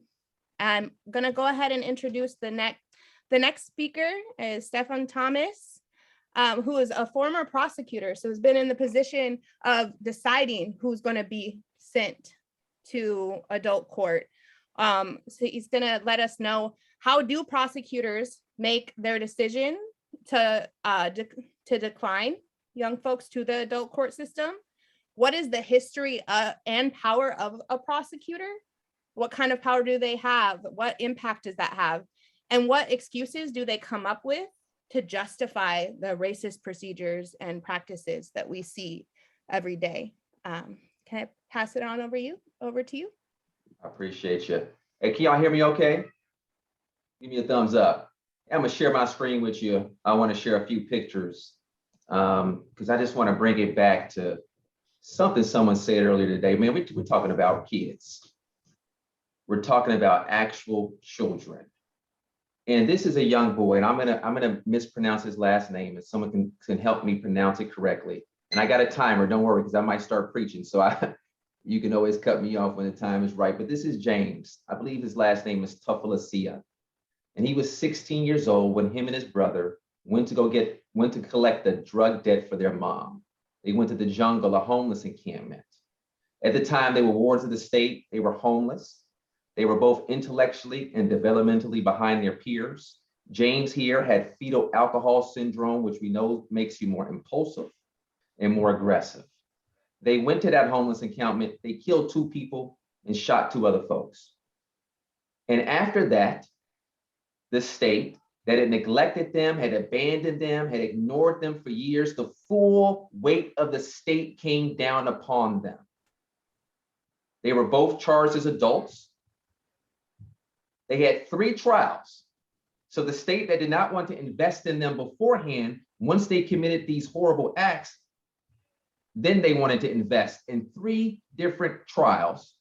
gonna go ahead and introduce the next speaker is Stefan Thomas, who is a former prosecutor, so has been in the position of deciding who's going to be sent to adult court. So he's going to let us know, how do prosecutors make their decision to decline young folks to the adult court system? What is the history and power of a prosecutor? What kind of power do they have? What impact does that have? And what excuses do they come up with to justify the racist procedures and practices that we see every day? Can I pass it on over to you? I appreciate you. Hey, can y'all hear me okay? Give me a thumbs up. I'm gonna share my screen with you. I want to share a few pictures because I just want to bring it back to something someone said earlier today. Man, we're talking about kids. We're talking about actual children. And this is a young boy, and I'm gonna mispronounce his last name, and someone can help me pronounce it correctly. And I got a timer, don't worry, because I might start preaching. So you can always cut me off when the time is right. But this is James. I believe his last name is Tufalacia. And he was 16 years old when him and his brother went to collect the drug debt for their mom. They went to the jungle, a homeless encampment. At the time, they were wards of the state. They were homeless. They were both intellectually and developmentally behind their peers. James here had fetal alcohol syndrome, which we know makes you more impulsive and more aggressive. They went to that homeless encampment, they killed 2 people and shot 2 other folks. And after that, the state that had neglected them, had abandoned them, had ignored them for years, the full weight of the state came down upon them. They were both charged as adults. They had 3 trials. So the state that did not want to invest in them beforehand, once they committed these horrible acts, then they wanted to invest in 3 different trials.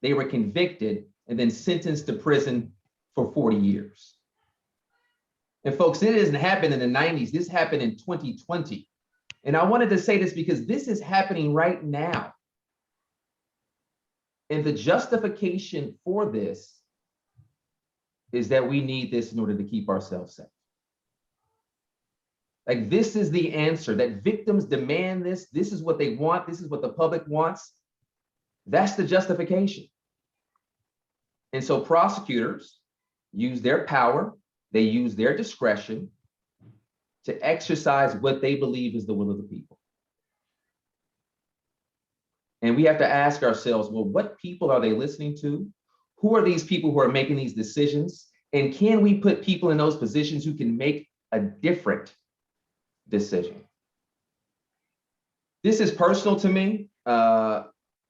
They were convicted and then sentenced to prison for 40 years. And folks, it didn't happen in the 90s. This happened in 2020. And I wanted to say this because this is happening right now. And the justification for this is that we need this in order to keep ourselves safe. Like, this is the answer, that victims demand this. This is what they want. This is what the public wants. That's the justification. And so prosecutors use their power, they use their discretion to exercise what they believe is the will of the people. And we have to ask ourselves, well, what people are they listening to? Who are these people who are making these decisions? And can we put people in those positions who can make a different decision? This is personal to me.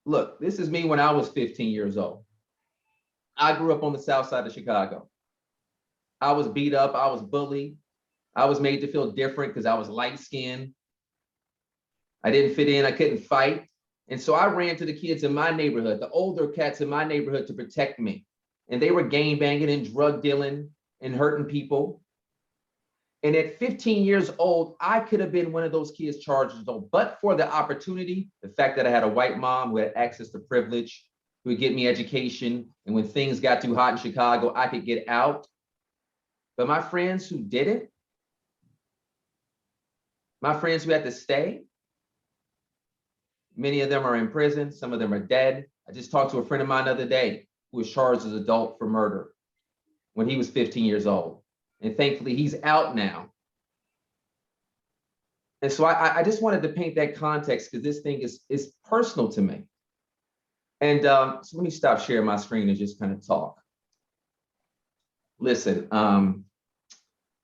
Look, this is me when I was 15 years old. I grew up on the south side of Chicago. I was beat up, I was bullied. I was made to feel different because I was light-skinned. I didn't fit in, I couldn't fight. And so I ran to the kids in my neighborhood, the older cats in my neighborhood, to protect me. And they were gangbanging and drug dealing and hurting people. And at 15 years old, I could have been one of those kids charged as though, but for the opportunity, the fact that I had a white mom who had access to privilege, who would get me education. And when things got too hot in Chicago, I could get out. But my friends who didn't, my friends who had to stay, many of them are in prison. Some of them are dead. I just talked to a friend of mine the other day who was charged as an adult for murder when he was 15 years old. And thankfully, he's out now. And so I just wanted to paint that context because this thing is personal to me. And so let me stop sharing my screen and just kind of talk. Listen,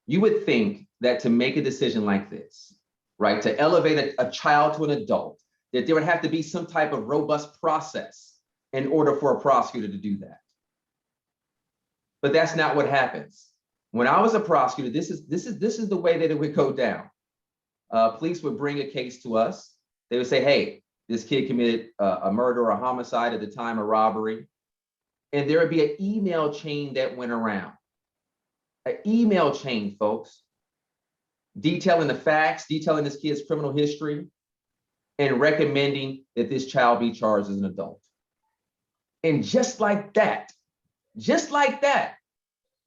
you would think that to make a decision like this, right, to elevate a child to an adult, that there would have to be some type of robust process in order for a prosecutor to do that. But that's not what happens. When I was a prosecutor, this is the way that it would go down. Police would bring a case to us. They would say, hey, this kid committed a murder or a homicide at the time of robbery. And there would be an email chain that went around. An email chain, folks, detailing the facts, detailing this kid's criminal history, and recommending that this child be charged as an adult. And just like that,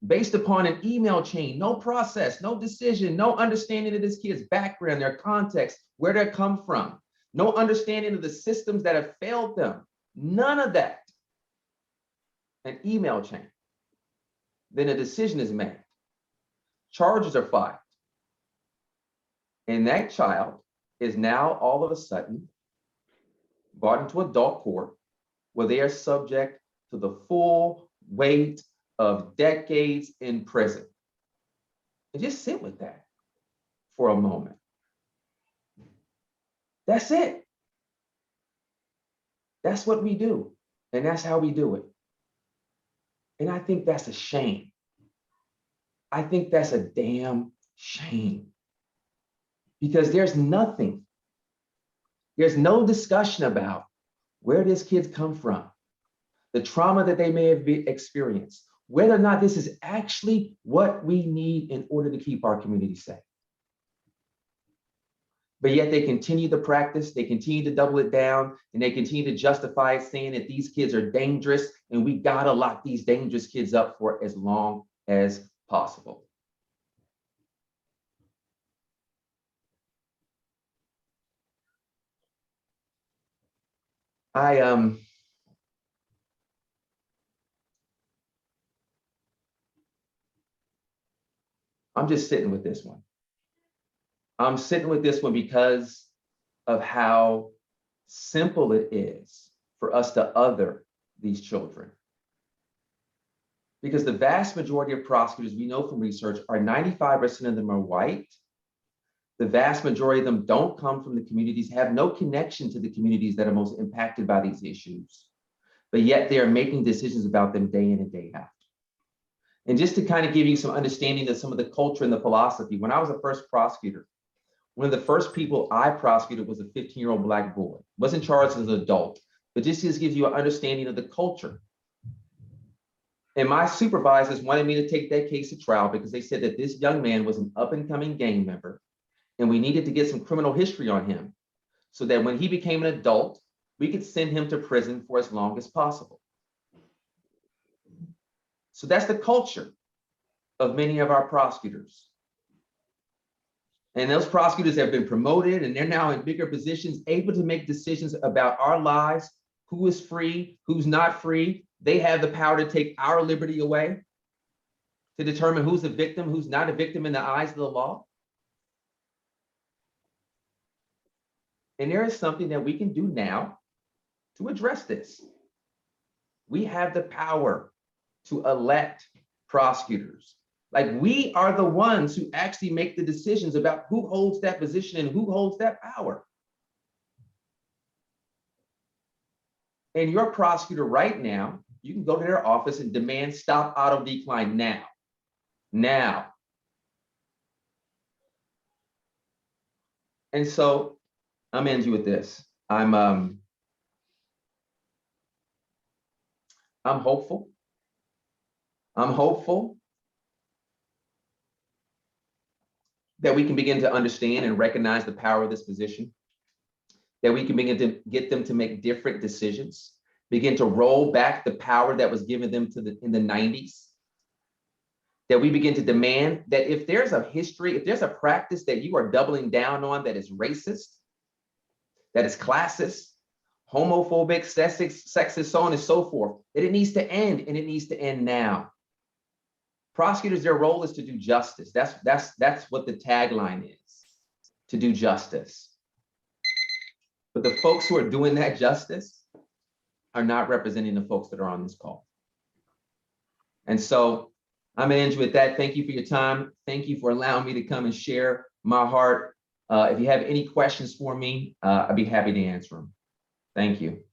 based upon an email chain, no process, no decision, no understanding of this kid's background, their context, where they come from, no understanding of the systems that have failed them, none of that. An email chain. Then a decision is made. Charges are filed. And that child is now all of a sudden brought into adult court where they are subject to the full weight of decades in prison. And just sit with that for a moment. That's it. That's what we do. And that's how we do it. And I think that's a shame. I think that's a damn shame. Because there's no discussion about where this kid's come from, the trauma that they may have experienced, whether or not this is actually what we need in order to keep our community safe. But yet they continue to practice, they continue to double it down, and they continue to justify it, saying that these kids are dangerous, and we gotta lock these dangerous kids up for as long as possible. I'm just sitting with this one. I'm sitting with this one because of how simple it is for us to other these children. Because the vast majority of prosecutors we know from research are 95% of them are white. The vast majority of them don't come from the communities, have no connection to the communities that are most impacted by these issues, but yet they are making decisions about them day in and day out. And just to kind of give you some understanding of some of the culture and the philosophy, when I was a first prosecutor, one of the first people I prosecuted was a 15-year-old Black boy. Wasn't charged as an adult, but this just gives you an understanding of the culture. And my supervisors wanted me to take that case to trial because they said that this young man was an up-and-coming gang member, and we needed to get some criminal history on him so that when he became an adult, we could send him to prison for as long as possible. So that's the culture of many of our prosecutors. And those prosecutors have been promoted and they're now in bigger positions, able to make decisions about our lives, who is free, who's not free. They have the power to take our liberty away, to determine who's a victim, who's not a victim in the eyes of the law. And there is something that we can do now to address this. We have the power to elect prosecutors. Like, we are the ones who actually make the decisions about who holds that position and who holds that power. And your prosecutor right now, you can go to their office and demand stop auto decline now. Now. And so I'm ending with this. I'm hopeful. I'm hopeful that we can begin to understand and recognize the power of this position, that we can begin to get them to make different decisions, begin to roll back the power that was given them in the 90s, that we begin to demand that if there's a history, if there's a practice that you are doubling down on that is racist, that is classist, homophobic, sexist, so on and so forth, that it needs to end, and it needs to end now. Prosecutors, their role is to do justice. That's what the tagline is, to do justice. But the folks who are doing that justice are not representing the folks that are on this call. And so I'm gonna end with that. Thank you for your time. Thank you for allowing me to come and share my heart. If you have any questions for me, I'd be happy to answer them. Thank you.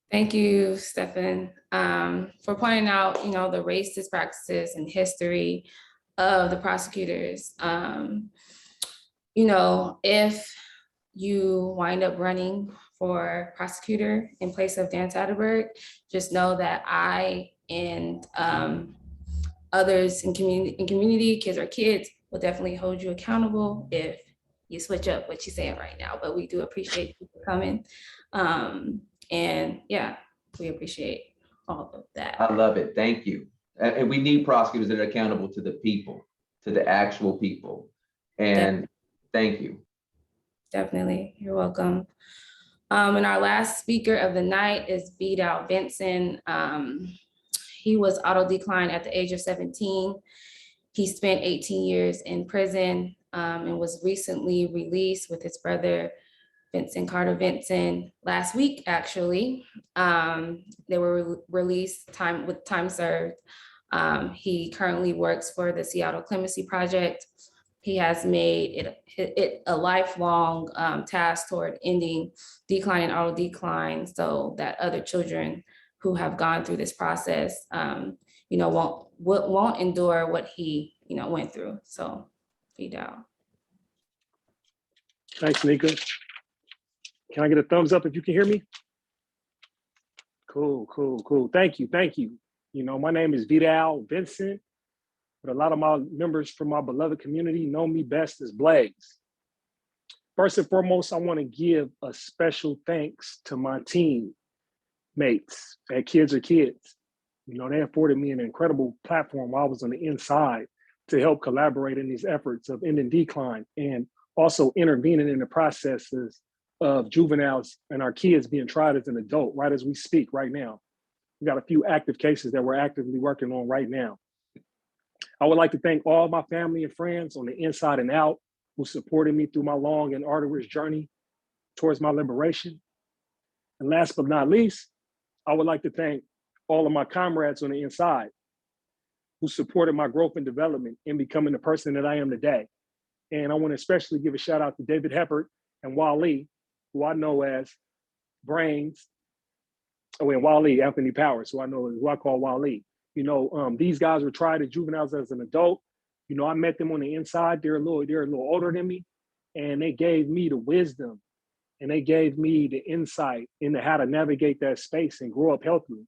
Thank you, Stefan, for pointing out, the racist practices and history of the prosecutors. If you wind up running for prosecutor in place of Dan Satterberg, just know that I and others in community, kids are kids, will definitely hold you accountable if you switch up what you're saying right now. But we do appreciate you for coming. And yeah, we appreciate all of that. I love it. Thank you. And we need prosecutors that are accountable to the people, to the actual people. And thank you. Definitely. You're welcome. And our last speaker of the night is Vidal Vincent. He was auto declined at the age of 17. He spent 18 years in prison and was recently released with his brother, Vincent Carter Vincent, last week, actually. They were released with time served. He currently works for the Seattle Clemency Project. He has made it a lifelong task toward ending decline and auto decline so that other children who have gone through this process, won't endure what he, went through. So, Vidal. Thanks, Nika. Can I get a thumbs up if you can hear me? Cool. Thank you. My name is Vidal Vincent, but a lot of my members from my beloved community know me best as Blaze. First and foremost, I want to give a special thanks to my teammates at Kids Are Kids. They afforded me an incredible platform while I was on the inside to help collaborate in these efforts of ending decline and also intervening in the processes of juveniles and our kids being tried as an adult right as we speak right now. We got a few active cases that we're actively working on right now. I would like to thank all my family and friends on the inside and out who supported me through my long and arduous journey towards my liberation. And last but not least, I would like to thank all of my comrades on the inside who supported my growth and development in becoming the person that I am today. And I want to especially give a shout out to David Heppert and Wally, who I know as Brains, and Wally, Anthony Powers, who I call Wally. You know, these guys were tried as juveniles as an adult. You know, I met them on the inside. They're a little older than me, and they gave me the wisdom and they gave me the insight into how to navigate that space and grow up healthily.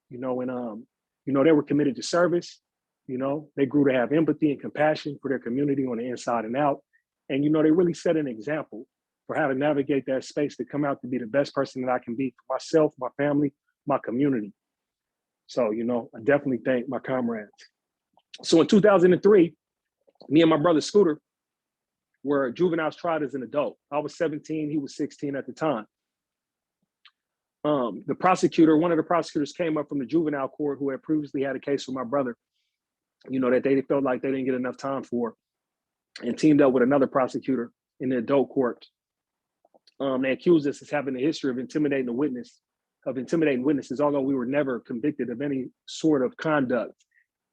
You know, and you know, they were committed to service. You know, they grew to have empathy and compassion for their community on the inside and out. And, you know, they really set an example for how to navigate that space to come out to be the best person that I can be for myself, my family, my community. So, you know, I definitely thank my comrades. So in 2003, me and my brother Scooter were juveniles tried as an adult. I was 17, he was 16 at the time. The prosecutor, one of the prosecutors came up from the juvenile court who had previously had a case with my brother, you know, that they felt like they didn't get enough time for, and teamed up with another prosecutor in the adult court. They accused us as having a history of intimidating witnesses, although we were never convicted of any sort of conduct.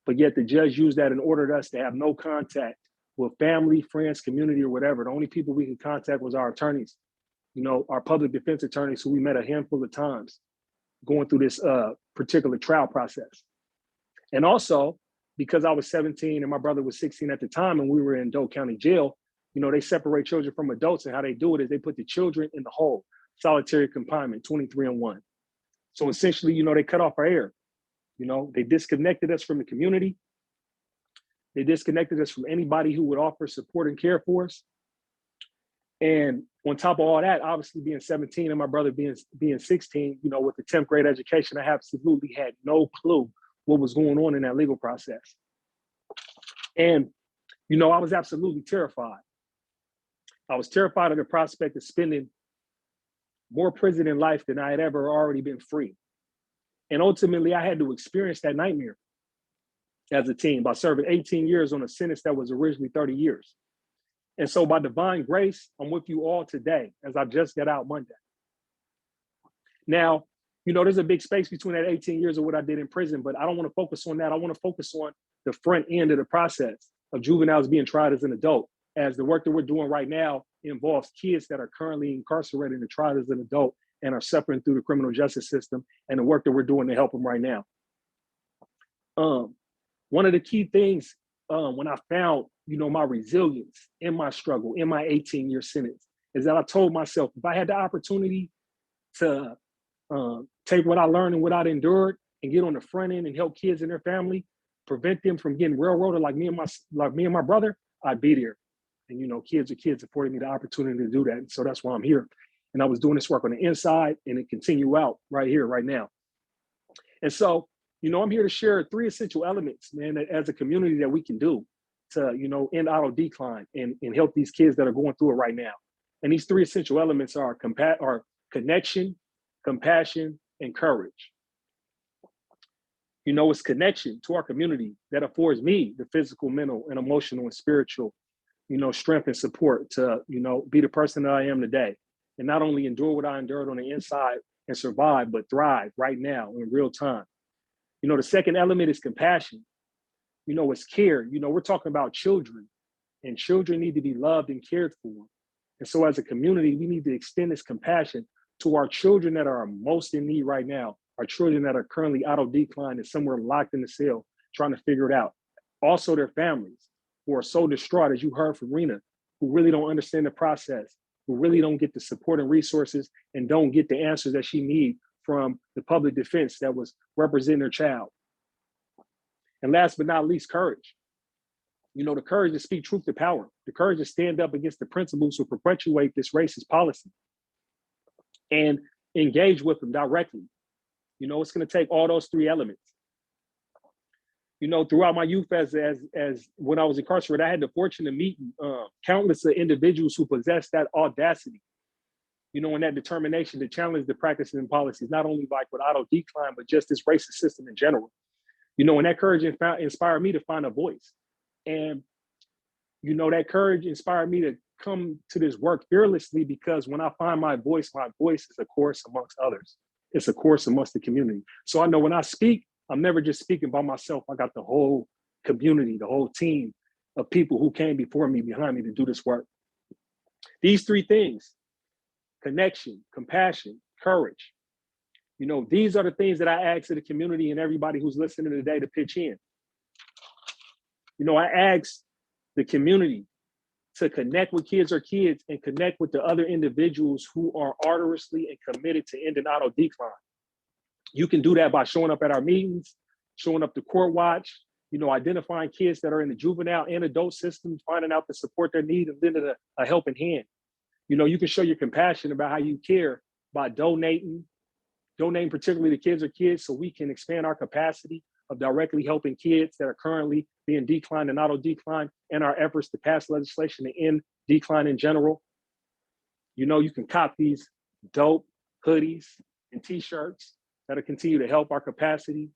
But yet the judge used that and ordered us to have no contact with family, friends, community, or whatever. The only people we could contact was our attorneys, you know, our public defense attorneys, who we met a handful of times going through this particular trial process. And also, because I was 17 and my brother was 16 at the time and we were in Doe County Jail, you know, they separate children from adults, and how they do it is they put the children in the hole, solitary confinement, 23-1. So essentially, you know, they cut off our air. You know, they disconnected us from the community. They disconnected us from anybody who would offer support and care for us. And on top of all that, obviously being 17 and my brother being 16, you know, with the 10th grade education, I absolutely had no clue what was going on in that legal process. And, you know, I was absolutely terrified. I was terrified of the prospect of spending more prison in life than I had ever already been free. And ultimately, I had to experience that nightmare as a teen by serving 18 years on a sentence that was originally 30 years. And so by divine grace, I'm with you all today as I just got out Monday. Now, you know, there's a big space between that 18 years of what I did in prison, but I don't want to focus on that. I want to focus on the front end of the process of juveniles being tried as an adult, as the work that we're doing right now involves kids that are currently incarcerated and tried as an adult and are suffering through the criminal justice system, and the work that we're doing to help them right now. One of the key things when I found, you know, my resilience in my struggle, in my 18-year sentence, is that I told myself, if I had the opportunity to take what I learned and what I'd endured and get on the front end and help kids and their family, prevent them from getting railroaded like me and my brother, I'd be there. And, you know, kids afforded me the opportunity to do that. And so that's why I'm here. And I was doing this work on the inside, and it continue out right here, right now. And so, you know, I'm here to share 3 essential elements, man, that as a community that we can do to, you know, end auto decline and help these kids that are going through it right now. And these 3 essential elements are connection, compassion, and courage. You know, it's connection to our community that affords me the physical, mental, and emotional and spiritual, you know, strength and support to, you know, be the person that I am today. And not only endure what I endured on the inside and survive, but thrive right now in real time. You know, the second element is compassion. You know, it's care. You know, we're talking about children, and children need to be loved and cared for. And so as a community, we need to extend this compassion to our children that are most in need right now, our children that are currently out of decline and somewhere locked in the cell, trying to figure it out. Also their families who are so distraught, as you heard from Rena, who really don't understand the process, who really don't get the support and resources and don't get the answers that she needs from the public defense that was representing their child. And last but not least, courage. You know, the courage to speak truth to power, the courage to stand up against the principles who perpetuate this racist policy and engage with them directly. You know, it's going to take all those 3 elements. You know, throughout my youth as when I was incarcerated, I had the fortune to meet countless of individuals who possessed that audacity, you know, and that determination to challenge the practices and policies, not only like with auto decline, but just this racist system in general. You know, and that courage inspired me to find a voice. And, you know, that courage inspired me to come to this work fearlessly, because when I find my voice is a course amongst others. It's a course amongst the community. So I know when I speak, I'm never just speaking by myself. I got the whole community, the whole team of people who came before me, behind me to do this work. These three things: connection, compassion, courage. You know, these are the things that I ask to the community and everybody who's listening today to pitch in. You know, I ask the community to connect with Kids Are Kids and connect with the other individuals who are arduously and committed to ending auto decline. You can do that by showing up at our meetings, showing up to Court Watch, you know, identifying kids that are in the juvenile and adult systems, finding out the support they need, and lending a helping hand. You know, you can show your compassion about how you care by donating particularly to Kids Are Kids, so we can expand our capacity of directly helping kids that are currently being declined and auto decline, and our efforts to pass legislation to end decline in general. You know, you can cop these dope hoodies and t-shirts that'll continue to help our capacity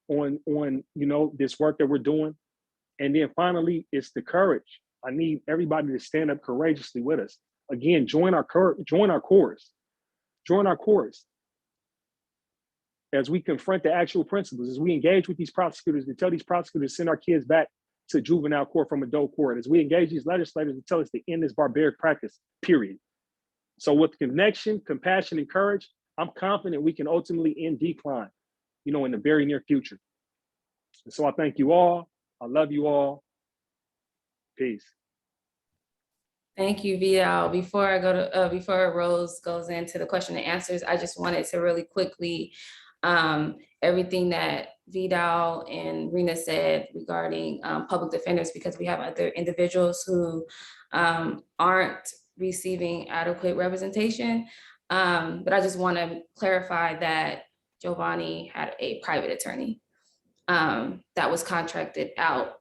on you know, this work that we're doing. And then finally, it's the courage. I need everybody to stand up courageously with us. Again, join our chorus. As we confront the actual principles, as we engage with these prosecutors to tell these prosecutors to send our kids back to juvenile court from adult court, as we engage these legislators to tell us to end this barbaric practice, period. So with connection, compassion, and courage, I'm confident we can ultimately end decline, you know, in the very near future. And so I thank you all. I love you all. Peace. Thank you, Vidal. Before Rose goes into the question and answers, I just wanted to really quickly, everything that Vidal and Rena said regarding public defenders, because we have other individuals who aren't receiving adequate representation. But I just want to clarify that Giovanni had a private attorney that was contracted out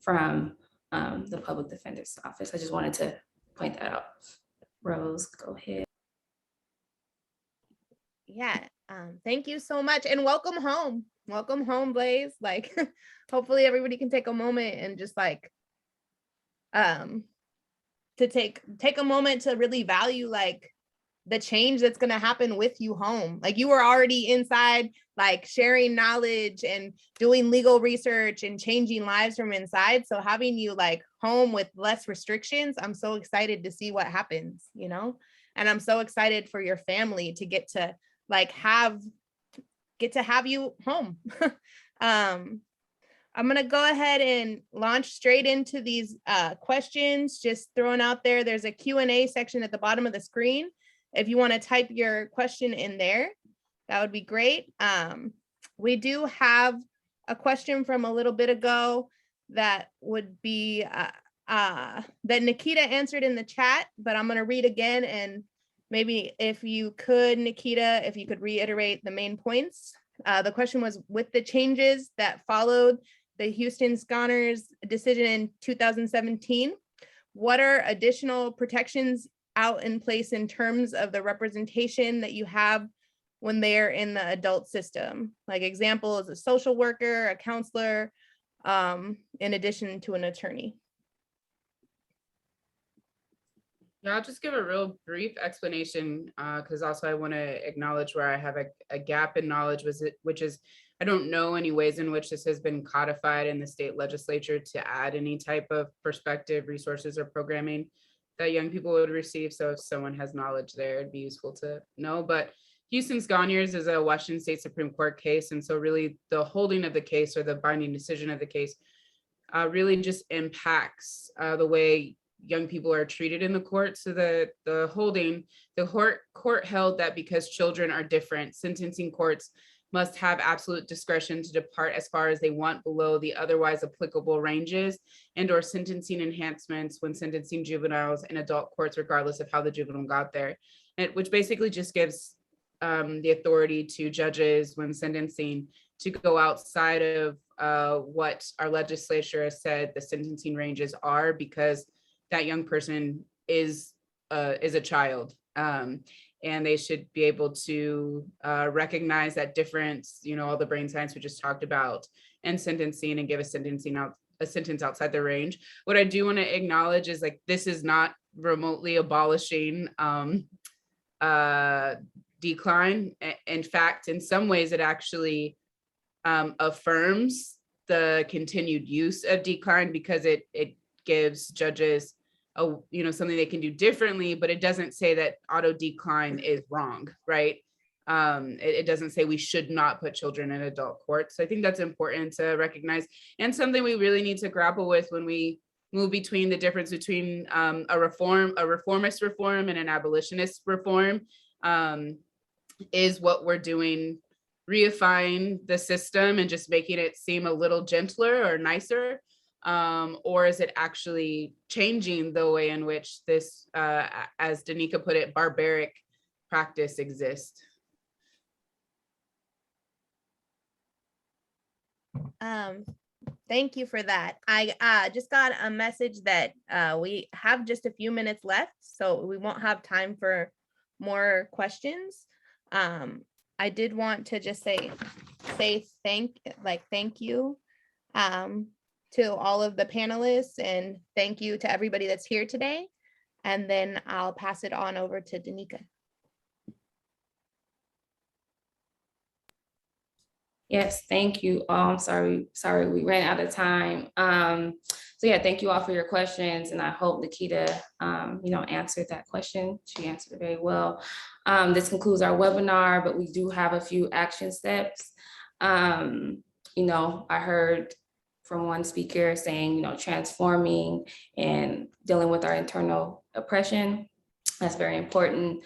from the public defender's office. I just wanted to point that out. Rose, go ahead. Yeah, thank you so much, and welcome home. Welcome home, Blaze. Like, hopefully everybody can take a moment and just like to take a moment to really value like the change that's going to happen with you home. Like, you were already inside, like sharing knowledge and doing legal research and changing lives from inside. So having you like home with less restrictions, I'm so excited to see what happens, you know? And I'm so excited for your family to get to like have you home. I'm going to go ahead and launch straight into these questions, just throwing out there. There's a Q&A section at the bottom of the screen. If you want to type your question in there, that would be great. We do have a question from a little bit ago that would be that Nikita answered in the chat, but I'm going to read again. And maybe if you could, Nikita, if you could reiterate the main points. The question was, with the changes that followed the Houston Sconners decision in 2017, what are additional protections out in place in terms of the representation that you have when they're in the adult system? Like, example is a social worker, a counselor, in addition to an attorney. Yeah, I'll just give a real brief explanation, because also I want to acknowledge where I have a gap in knowledge, which is I don't know any ways in which this has been codified in the state legislature to add any type of perspective, resources, or programming that young people would receive. So if someone has knowledge there, it'd be useful to know. But Houston Sconners is a Washington State Supreme Court case. And so really the holding of the case, or the binding decision of the case, really just impacts the way young people are treated in the court. So the court held that because children are different, sentencing courts must have absolute discretion to depart as far as they want below the otherwise applicable ranges, and or sentencing enhancements when sentencing juveniles in adult courts, regardless of how the juvenile got there. Which basically just gives the authority to judges when sentencing to go outside of what our legislature has said the sentencing ranges are, because that young person is a child. And they should be able to recognize that difference, you know, all the brain science we just talked about, and sentencing and give a sentence outside the range. What I do want to acknowledge is like, this is not remotely abolishing decline. In fact, in some ways it actually affirms the continued use of decline, because it gives judges something they can do differently, but it doesn't say that auto decline is wrong, right? It doesn't say we should not put children in adult court. So I think that's important to recognize, and something we really need to grapple with when we move between the difference between a reformist reform and an abolitionist reform, is what we're doing reifying the system and just making it seem a little gentler or nicer, or is it actually changing the way in which this, as Danica put it, barbaric practice exists? Thank you for that. I just got a message that we have just a few minutes left, so we won't have time for more questions. I did want to just say thank you to all of the panelists, and thank you to everybody that's here today. And then I'll pass it on over to Danica. Yes, thank you. I'm sorry, we ran out of time. So yeah, thank you all for your questions, and I hope Nikita, answered that question. She answered it very well. This concludes our webinar, but we do have a few action steps. I heard from one speaker saying, transforming and dealing with our internal oppression. That's very important.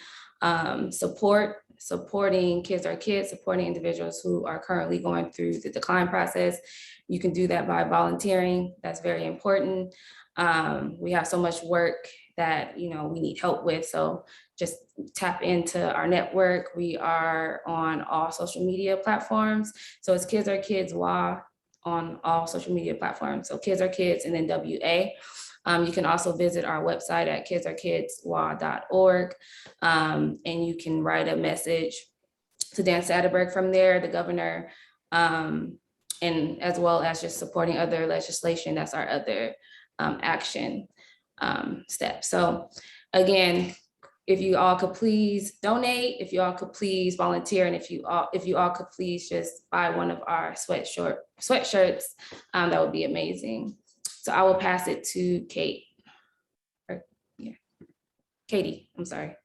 Supporting Kids Are Kids, supporting individuals who are currently going through the decline process. You can do that by volunteering. That's very important. We have so much work that we need help with. So just tap into our network. We are on all social media platforms. So it's Kids Are Kids WA on all social media platforms. So Kids Are Kids and then WA. You can also visit our website at kidsarekidswa.org, and you can write a message to Dan Satterberg from there, the governor, and as well as just supporting other legislation. That's our other action step. So again, if you all could please donate, if you all could please volunteer, and if you all could please just buy one of our sweatshirts, that would be amazing. So I will pass it to Katie, I'm sorry.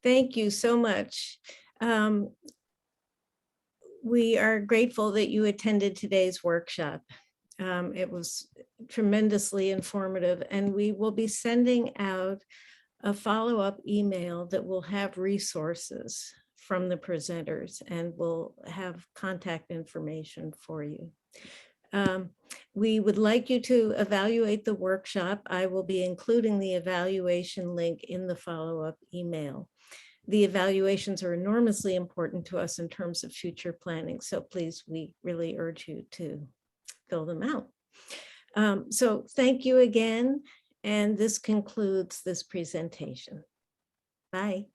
Thank you so much. We are grateful that you attended today's workshop. It was tremendously informative, and we will be sending out a follow-up email that will have resources from the presenters, and we'll have contact information for you. We would like you to evaluate the workshop. I will be including the evaluation link in the follow-up email. The evaluations are enormously important to us in terms of future planning. So please, we really urge you to fill them out. So thank you again. And this concludes this presentation. Bye.